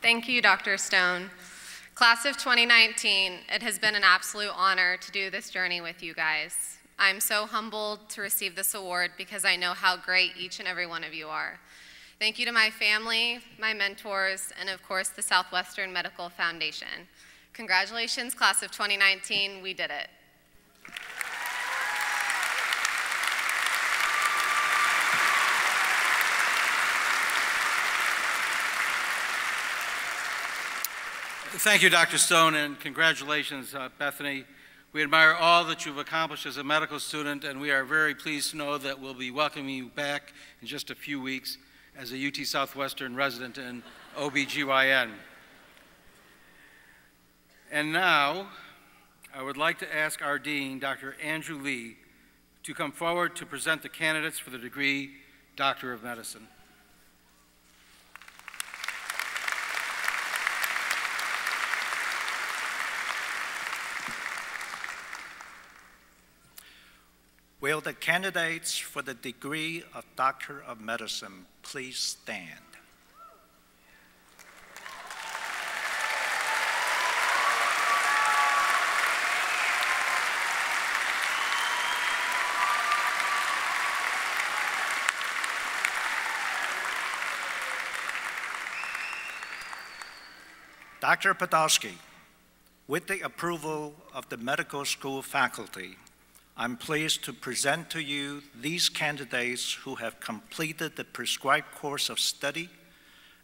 Thank you, Dr. Stone. Class of 2019, it has been an absolute honor to do this journey with you guys. I'm so humbled to receive this award because I know how great each and every one of you are. Thank you to my family, my mentors, and of course the Southwestern Medical Foundation. Congratulations, class of 2019, we did it. Thank you, Dr. Stone, and congratulations, Bethany. We admire all that you've accomplished as a medical student, and we are very pleased to know that we'll be welcoming you back in just a few weeks as a UT Southwestern resident in OBGYN. And now, I would like to ask our Dean, Dr. Andrew Lee, to come forward to present the candidates for the degree Doctor of Medicine. Will the candidates for the degree of Doctor of Medicine please stand? Dr. Podolsky, with the approval of the medical school faculty, I'm pleased to present to you these candidates who have completed the prescribed course of study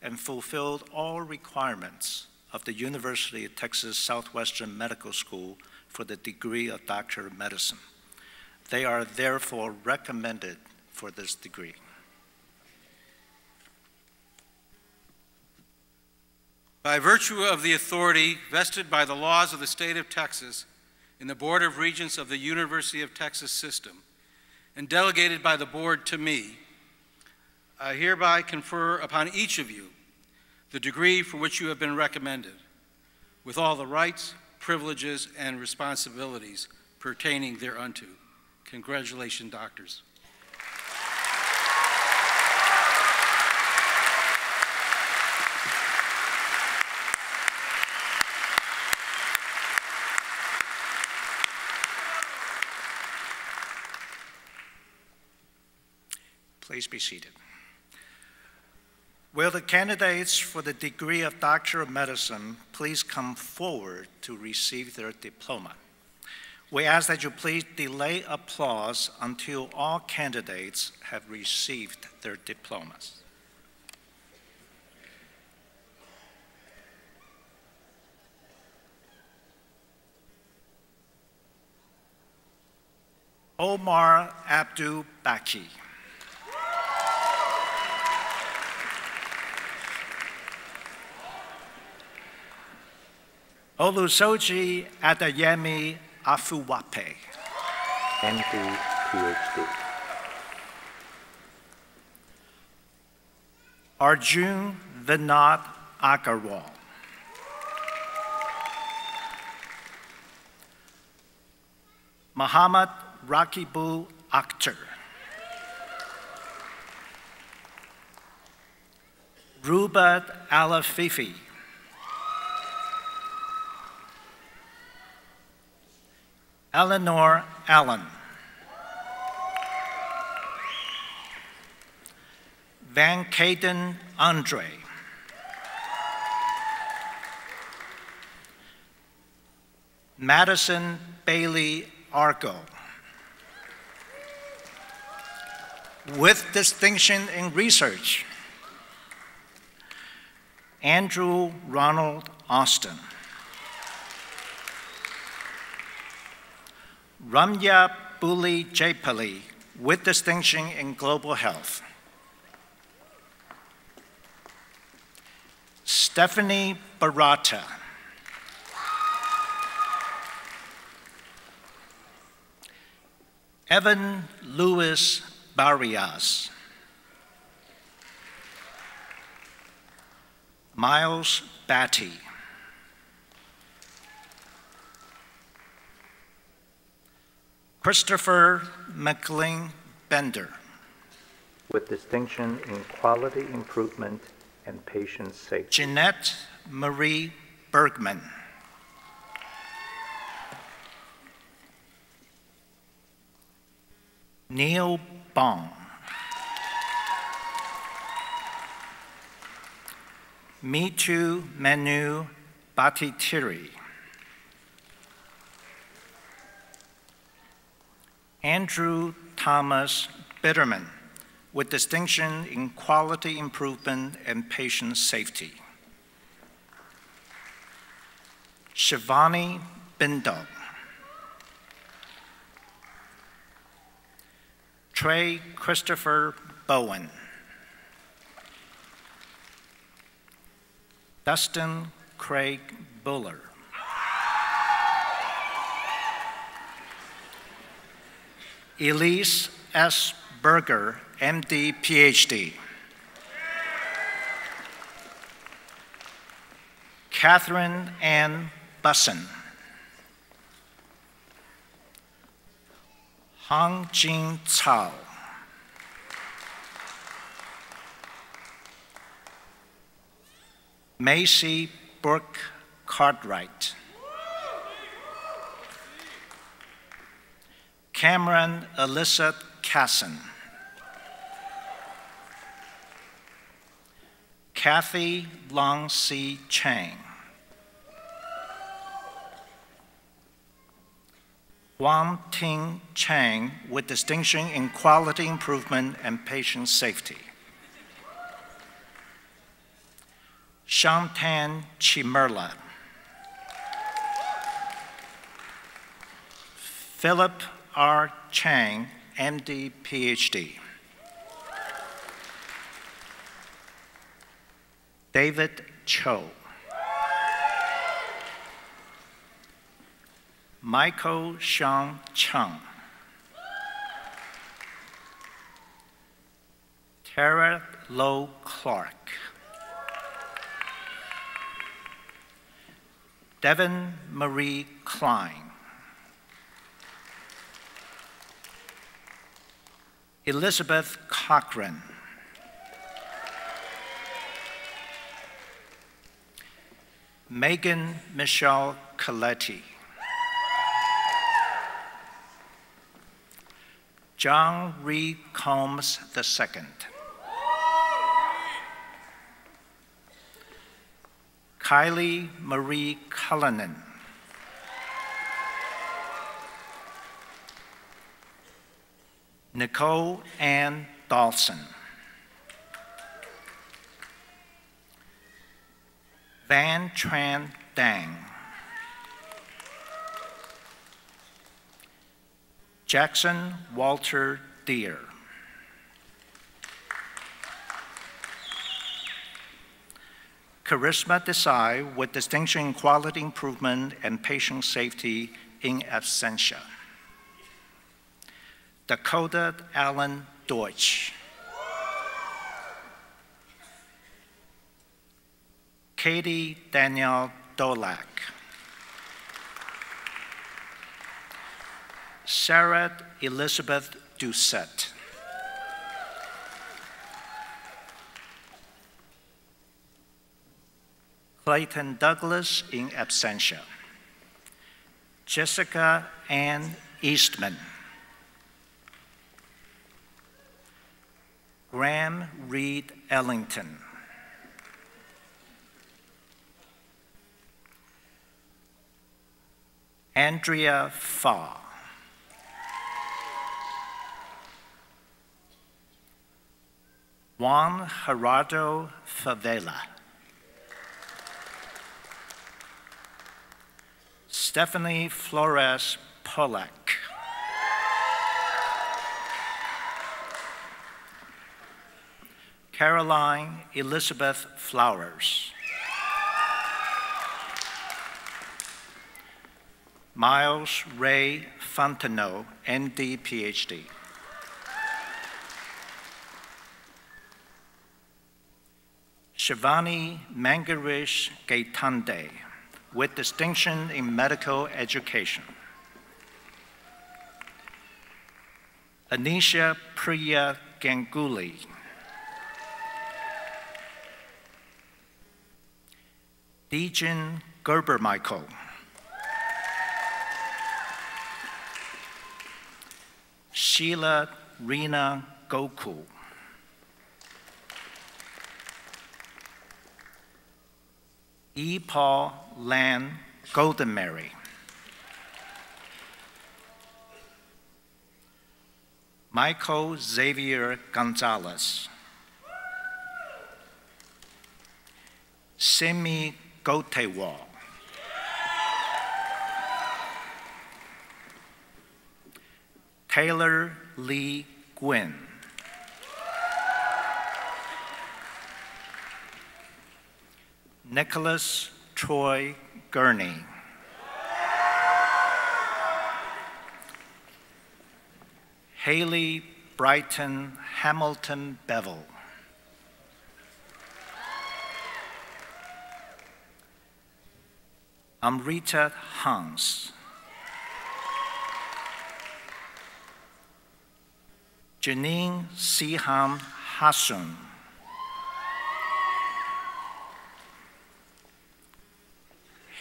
and fulfilled all requirements of the University of Texas Southwestern Medical School for the degree of Doctor of Medicine. They are therefore recommended for this degree. By virtue of the authority vested by the laws of the state of Texas in the Board of Regents of the University of Texas system, and delegated by the board to me, I hereby confer upon each of you the degree for which you have been recommended, with all the rights, privileges, and responsibilities pertaining thereunto. Congratulations, doctors. Please be seated. Will the candidates for the degree of Doctor of Medicine please come forward to receive their diploma? We ask that you please delay applause until all candidates have received their diplomas. Omar Abdul Baki. Olusoji Adeyemi Afuwape. MD, PhD. Arjun Vinod Agarwal. Muhammad Rakibu Akhtar. Rubat Alafifi. Eleanor Allen. Van Caden Andre. Madison Bailey Argo. With distinction in research, Andrew Ronald Austin. Ramya Buli Jaipali, with distinction in global health. Stephanie Barata. Evan Louis Barrias. Miles Batty. Christopher McLean Bender. With distinction in quality improvement and patient safety. Jeanette Marie Bergman. Neil Bong. Mitu Manu Batitiri. Andrew Thomas Bitterman, with distinction in quality improvement and patient safety. Shivani Bindal. Trey Christopher Bowen. Dustin Craig Buller. Elise S. Berger, MD, PhD. Catherine Ann Busson. Hong Jin Cao. Macy Brooke Cartwright. Cameron Alyssa Casson. Kathy Long C. Chang. Wang Ting Chang with distinction in quality improvement and patient safety. Shamtan Chimerla. Philip R. Chang, MD, PhD. David Cho. Michael Sean Chung. Tara Lowe Clark. Devin Marie Kline. Elizabeth Cochran. Megan Michelle Coletti. John Reid Combs II. Kylie Marie Cullinan. Nicole Ann Dawson. Van Tran Dang. Jackson Walter Deere. Charisma Desai with distinction in quality improvement and patient safety in absentia. Dakota Allen Deutsch. Katie Danielle Dolak. Sarah Elizabeth Doucette. Clayton Douglas in absentia. Jessica Ann Eastman. Graham Reed Ellington. Andrea Fa. Juan Gerardo Favela. Stephanie Flores Pollack. Caroline Elizabeth Flowers. Miles Ray Fontenot, MD, PhD. Shivani Mangarish Gaitande, with distinction in medical education. Anisha Priya Ganguly. Dejan Gerber Michael. Sheila Rena Goku. E. Paul Lan Goldenberry. Michael Xavier Gonzalez. Simi Gotewal. Taylor Lee Gwynn. Nicholas Troy Gurney. Haley Brighton Hamilton Bevel. Amrita Hans. Janine Siham Hassan.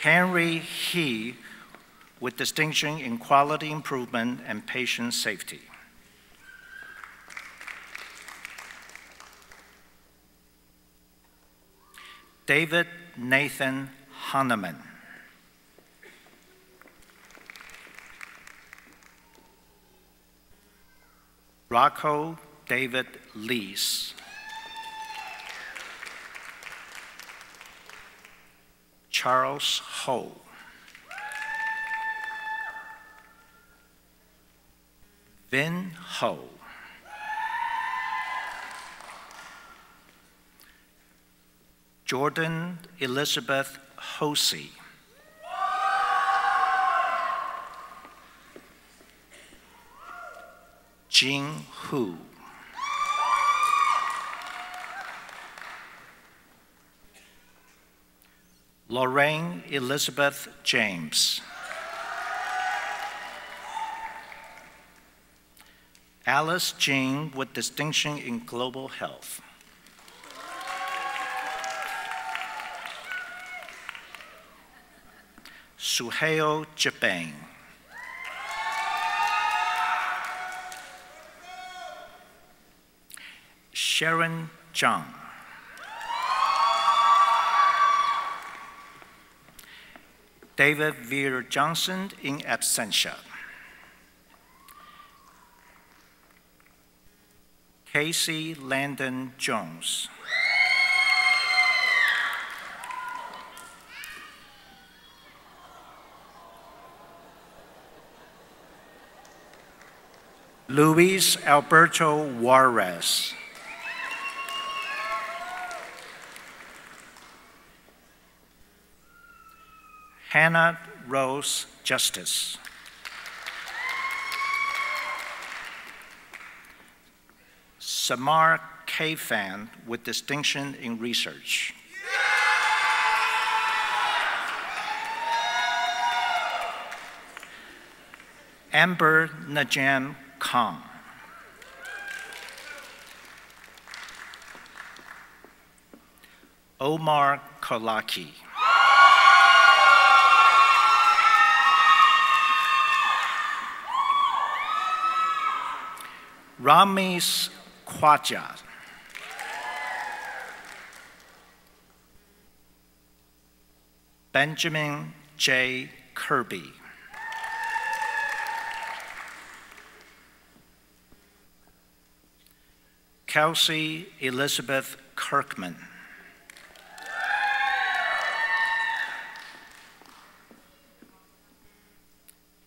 Henry He, with distinction in quality improvement and patient safety. David Nathan Hanneman. Rocco David Lees. Charles Ho. Vin Ho. Jordan Elizabeth Hosey. Jing Hu. Lorraine Elizabeth James. Alice Jing with distinction in global health. Suhail Jabang. Sharon Zhang. David Veer Johnson in absentia. Casey Landon Jones. Luis Alberto Juarez. Hannah Rose Justice. Samar K-Fan with distinction in research. Amber Najam Khan. Omar Kolaki. Ramesh Khwaja. Benjamin J. Kirby. Kelsey Elizabeth Kirkman.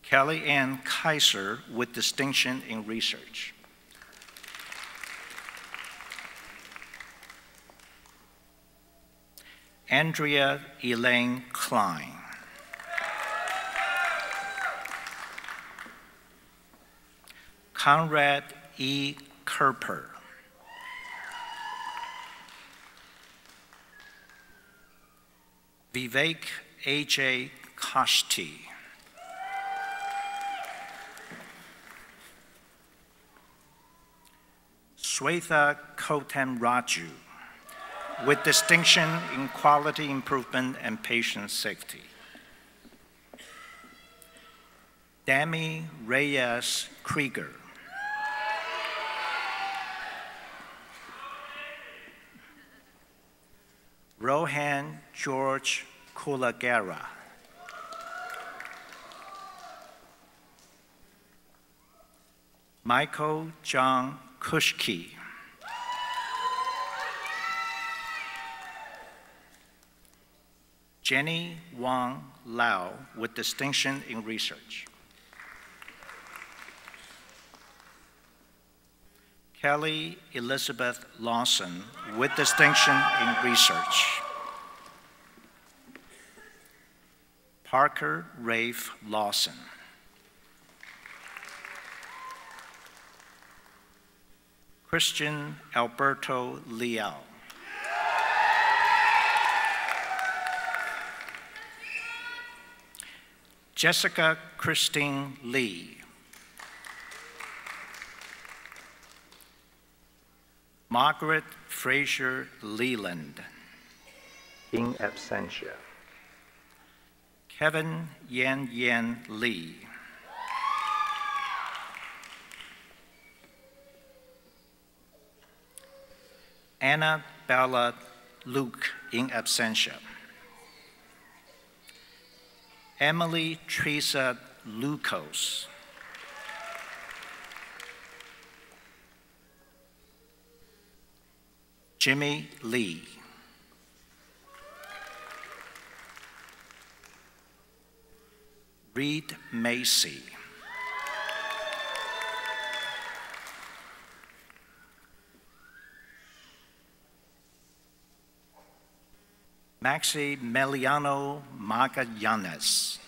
Kelly Ann Kaiser with distinction in research. Andrea Elaine Klein. Conrad E. Kerper. Vivek A.J. Kashti. Swetha Kotem Raju with distinction in quality improvement and patient safety. Dami Reyes Krieger. Rohan George Kulagera. Michael John Kushki. Jenny Wang Lau with distinction in research. Kelly Elizabeth Lawson with distinction in research. Parker Rafe Lawson. Christian Alberto Leal. Jessica Christine Lee. Margaret Fraser Leland. In absentia. Kevin Yan Yan Lee. Anna Bella Luke in absentia. Emily Teresa Lucas. Jimmy Lee. Reid Macy. Maximiliano Magallanes.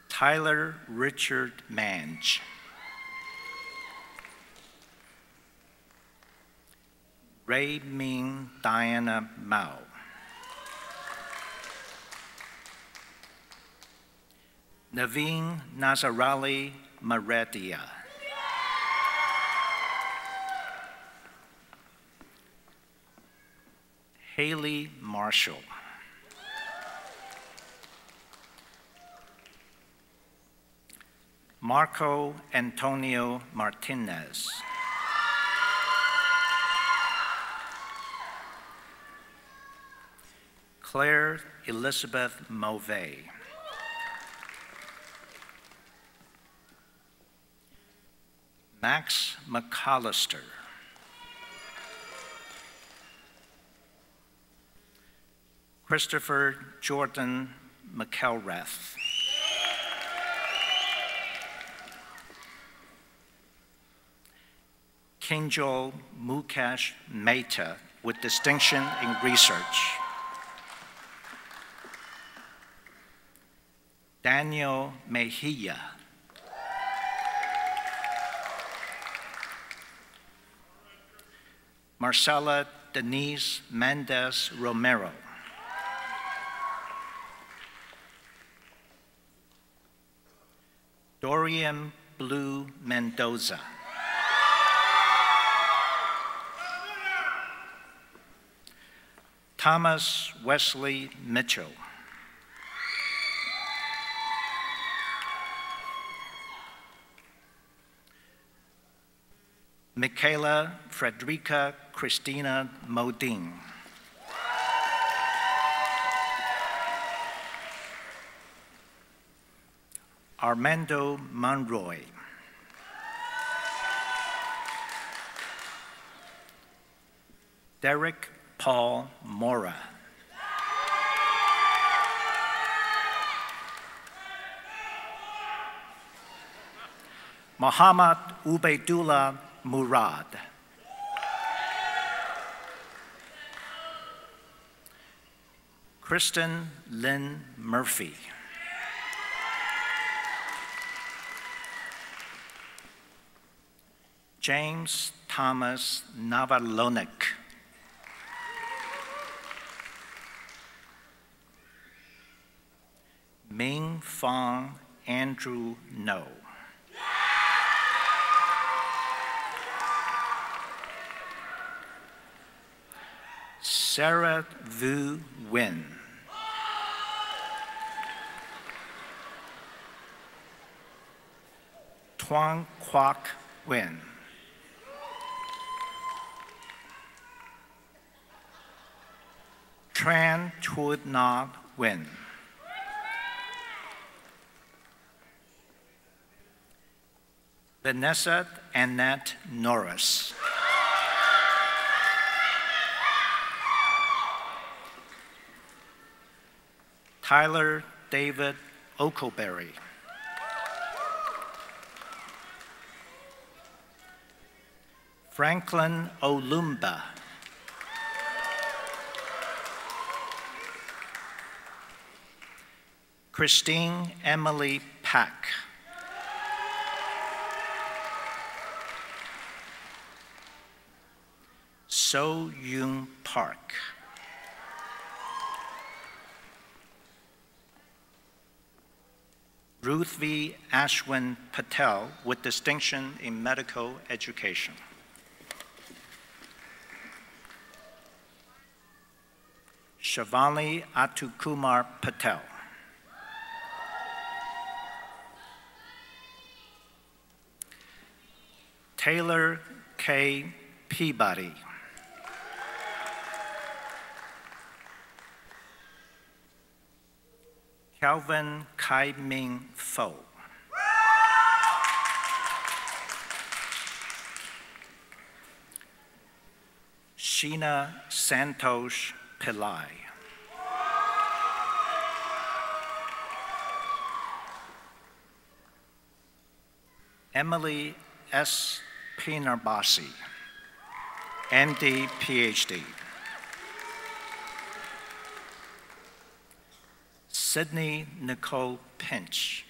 Tyler Richard Mange. Ray Ming Diana Mao. Naveen Nazarali Maredia. Haley Marshall. Marco Antonio Martinez. Claire Elizabeth Mauvais. Max McAllister. Christopher Jordan McElrath. Kinjal Mukesh Mehta with distinction in research. Daniel Mejia. Marcela Denise Mendez Romero. Dorian Blue Mendoza. Thomas Wesley Mitchell. Michaela Frederica Christina Modine. Armando Monroy. Derek Paul Mora. Muhammad Ubaidullah Murad. Kristen Lynn Murphy. James Thomas Navalonik. Ming Fong Andrew No. Sarah Vu Nguyen. Tuan Quoc Nguyen. Tran Thuod Na Nguyen. Vanessa Annette Norris. Tyler David Okoberry. Franklin Olumba. Christine Emily Pack. So Yoon Park. Ruth V. Ashwin Patel with distinction in medical education. Shavali Atukumar Patel. Taylor K. Peabody. Calvin Kai Ming Fo. Sheena Santosh Pillai. Emily S. Pinarbasi, MD, PhD. Sydney Nicole Pinch.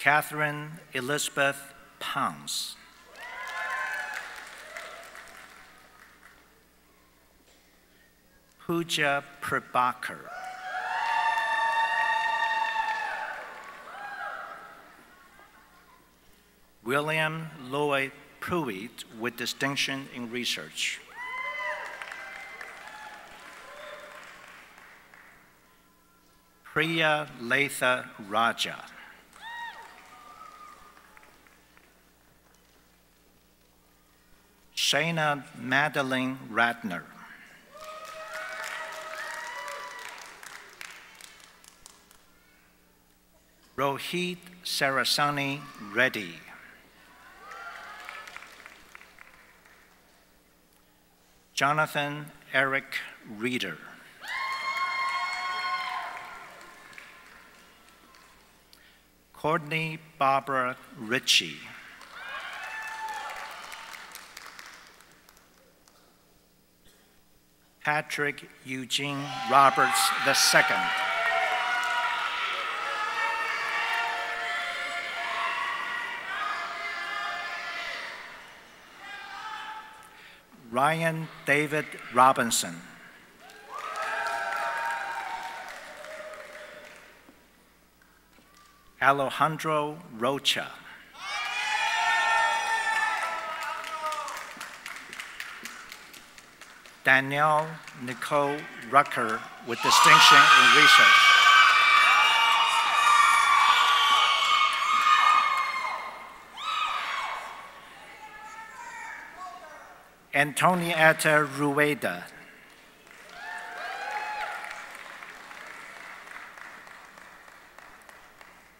Catherine Elizabeth Pounds. Pooja Prabhakar. William Lloyd Pruitt with distinction in research. Priya Latha Raja. Shayna Madeline Ratner. Rohit Sarasani Reddy. Jonathan Eric Reeder. Courtney Barbara Ritchie. Patrick Eugene Roberts II. Ryan David Robinson. Alejandro Rocha. Danielle Nicole Rucker with distinction in research. Antonietta Rueda.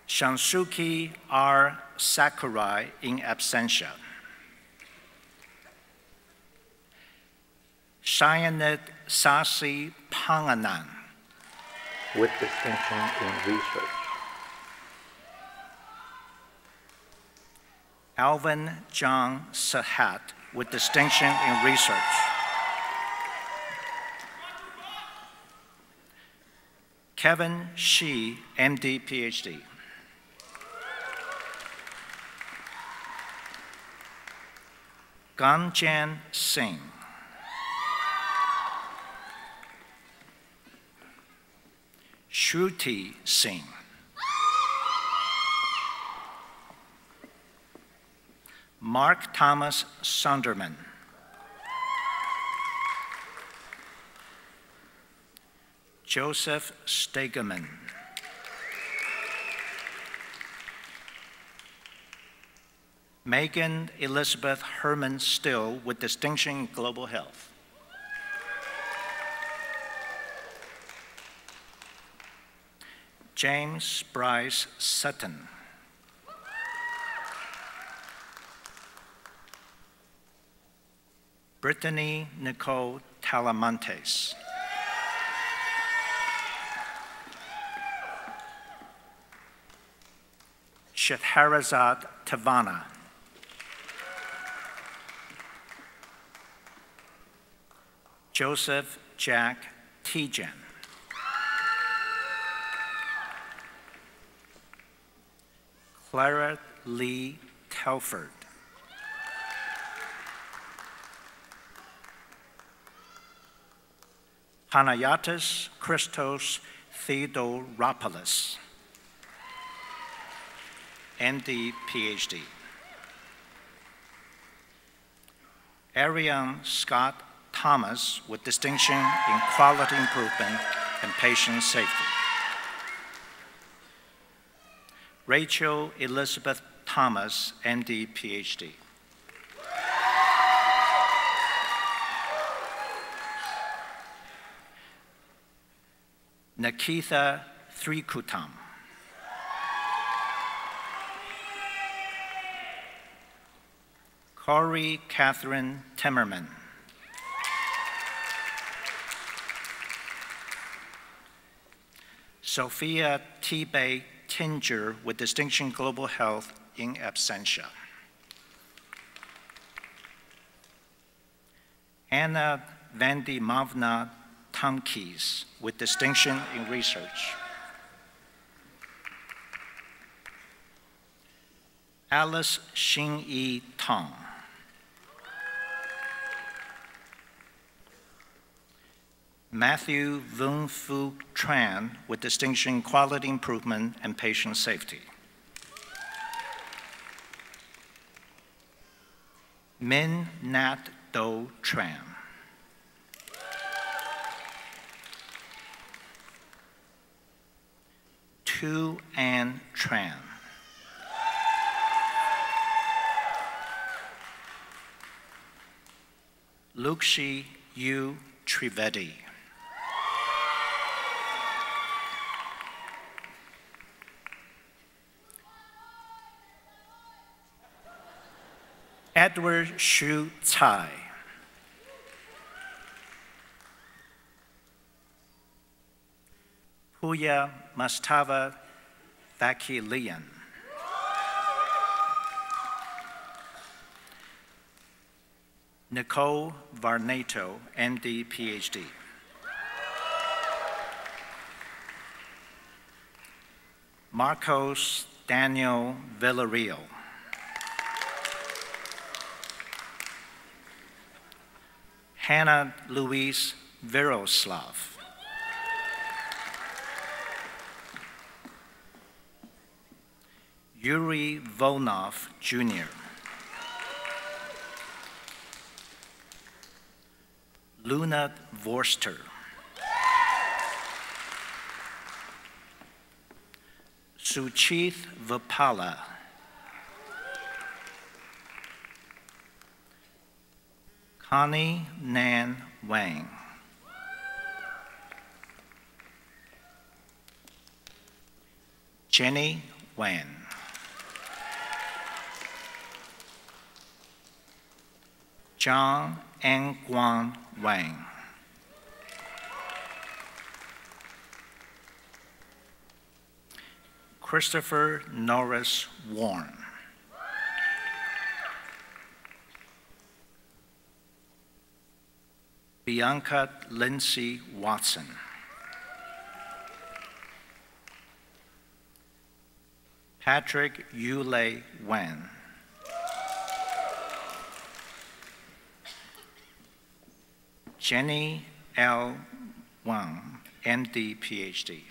Shansuki R. Sakurai in absentia. Shayanit Sasi Panganan. With distinction in research. Alvin John Sahat with distinction in research. Kevin Shi, MD, PhD. Ganjan Singh. Shruti Singh. Mark Thomas Sunderman. Joseph Stegeman. Megan Elizabeth Herman Still with distinction in global health. James Bryce Sutton. Brittany Nicole Talamantes. Shahrazad Tavana. Joseph Jack Tijan. Clara Lee Telford. Panayotis Christos Theodoropoulos, MD, PhD. Ariane Scott Thomas with distinction in quality improvement and patient safety. Rachel Elizabeth Thomas, MD, PhD. Nikitha Thrikutam. Corey Catherine Timmerman. Sophia T-Bay Tinger with distinction Global Health in absentia. Anna Vandimovna Tomkis with distinction in research. Alice Xin-Yi Tong. Matthew Vung Phu Tran with distinction Quality Improvement and Patient Safety. Min Nat Do Tran. Tu An Tran. Lukshi Yu Trivedi. Edward Shu Tsai. Puya Mastava Vakilian. Nicole Varnato, MD, PhD. Marcos Daniel Villarreal. Hannah Louise Viroslav. Yuri Volnov, Jr. Luna Vorster. Suchith Vipala. Connie Nan Wang. Jenny Wan. John N. Guan Wang. Christopher Norris Warren. Bianca Lindsay Watson. Patrick Yulei Wen. Jenny L. Wang, MD, PhD.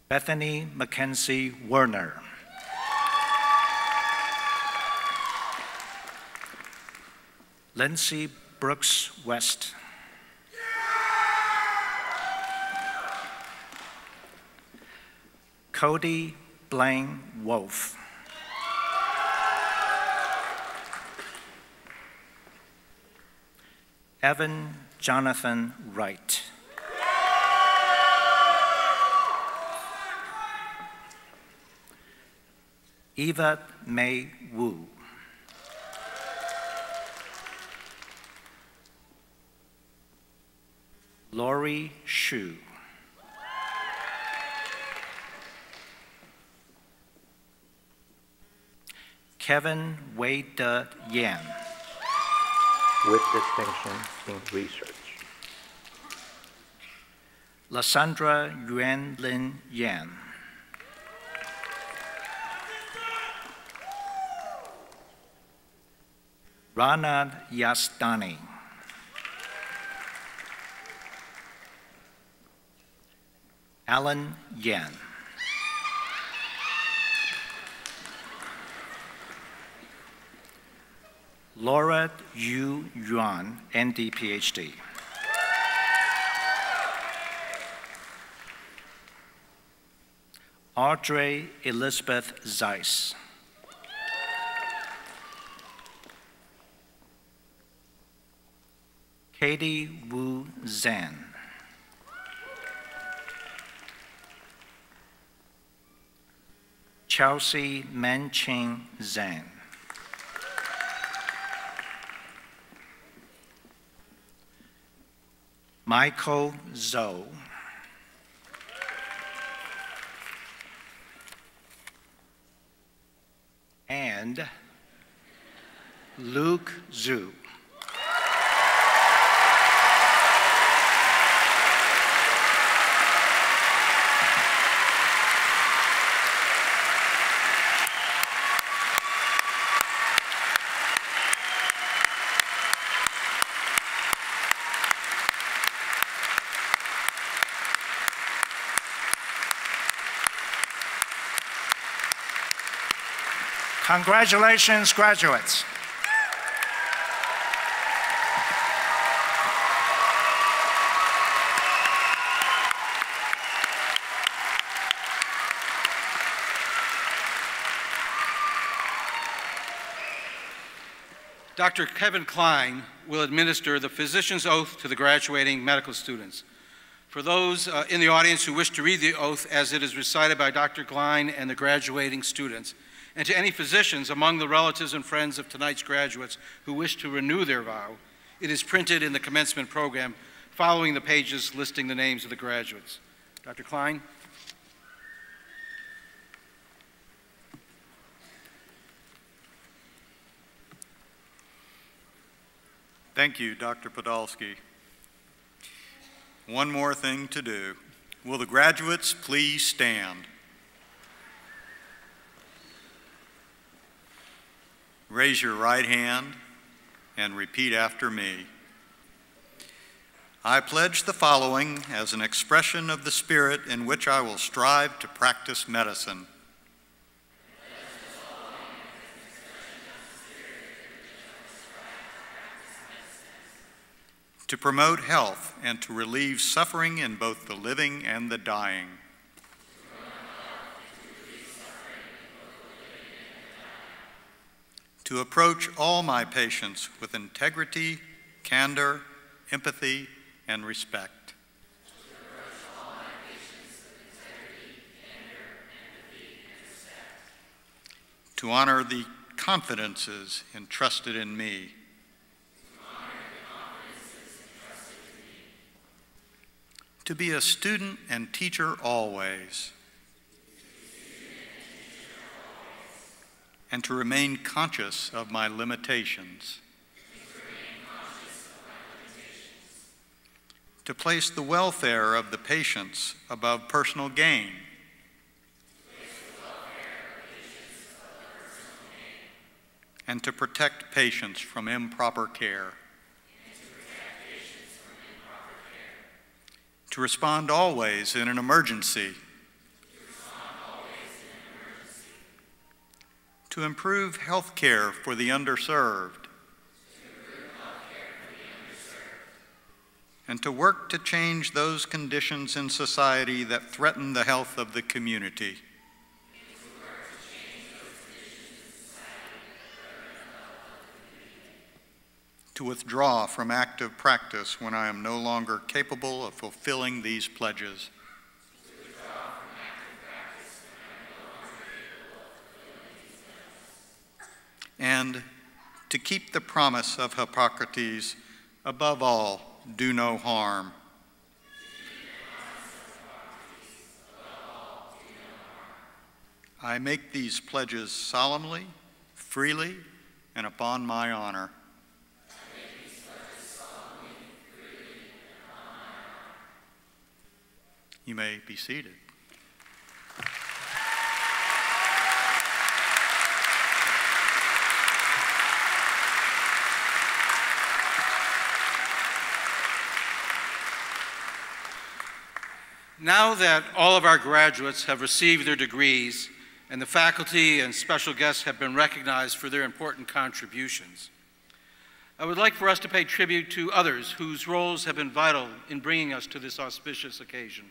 Bethany Mckenzie Werner. Lindsay Brooks West. Cody Blaine Wolf. Evan Jonathan Wright. Eva May Wu. Lori Shu. Kevin Wei De Yan. With distinction in research. Lysandra Yuan Lin Yan. Ranad Yasdani. Alan Yan. Laura Yu Yuan, ND, PhD. Audrey Elizabeth Zeiss. Katie Wu Zan. Chelsea Manching Zhang. Michael Zhou. And Luke Zhou. Congratulations, graduates. Dr. Kevin Kline will administer the physician's oath to the graduating medical students. For those in the audience who wish to read the oath as it is recited by Dr. Kline and the graduating students, and to any physicians among the relatives and friends of tonight's graduates who wish to renew their vow, it is printed in the commencement program following the pages listing the names of the graduates. Dr. Kline. Thank you, Dr. Podolsky. One more thing to do. Will the graduates please stand? Raise your right hand and repeat after me. I pledge the following as an expression of the spirit in which I will strive to practice medicine. To promote health and to relieve suffering in both the living and the dying. To approach all my patients with integrity, candor, empathy, and respect. To honor the confidences entrusted in me. To be a student and teacher always. And to remain conscious of my limitations. To place the welfare of the patients above personal gain. And to protect patients from improper care. To respond always in an emergency. To improve health care for the underserved. And to work to change those conditions in society that threaten the health of the community. To withdraw from active practice when I am no longer capable of fulfilling these pledges. And to keep the promise of Hippocrates, above all, do no harm. I make these pledges solemnly, freely, and upon my honor. You may be seated. Now that all of our graduates have received their degrees and the faculty and special guests have been recognized for their important contributions, I would like for us to pay tribute to others whose roles have been vital in bringing us to this auspicious occasion.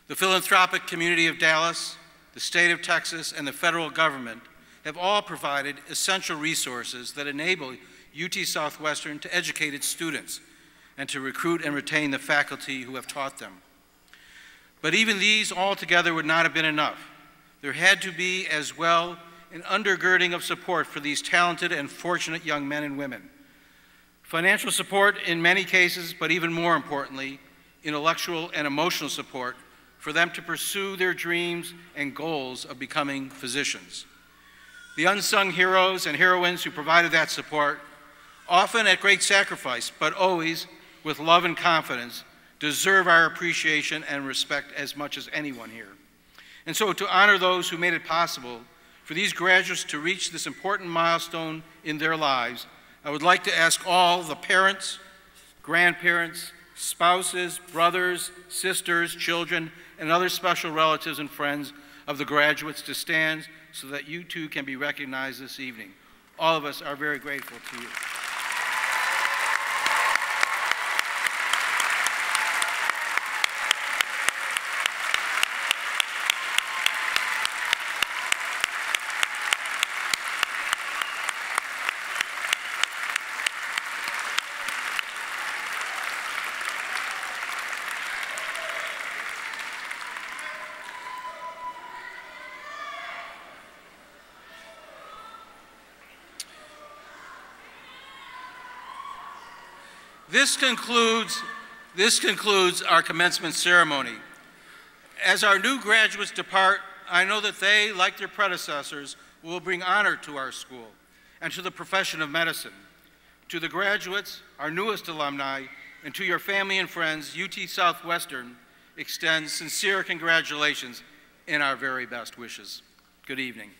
The philanthropic community of Dallas, the state of Texas, and the federal government have all provided essential resources that enable UT Southwestern to educate its students and to recruit and retain the faculty who have taught them. But even these all together would not have been enough. there had to be as well an undergirding of support for these talented and fortunate young men and women. Financial support in many cases, but even more importantly, intellectual and emotional support for them to pursue their dreams and goals of becoming physicians. The unsung heroes and heroines who provided that support, often at great sacrifice, but always with love and confidence, deserve our appreciation and respect as much as anyone here. And so to honor those who made it possible for these graduates to reach this important milestone in their lives, I would like to ask all the parents, grandparents, spouses, brothers, sisters, children, and other special relatives and friends of the graduates to stand so that you too can be recognized this evening. All of us are very grateful to you. This concludes our commencement ceremony. As our new graduates depart, I know that they, like their predecessors, will bring honor to our school and to the profession of medicine. To the graduates, our newest alumni, and to your family and friends, UT Southwestern extends sincere congratulations and our very best wishes. Good evening.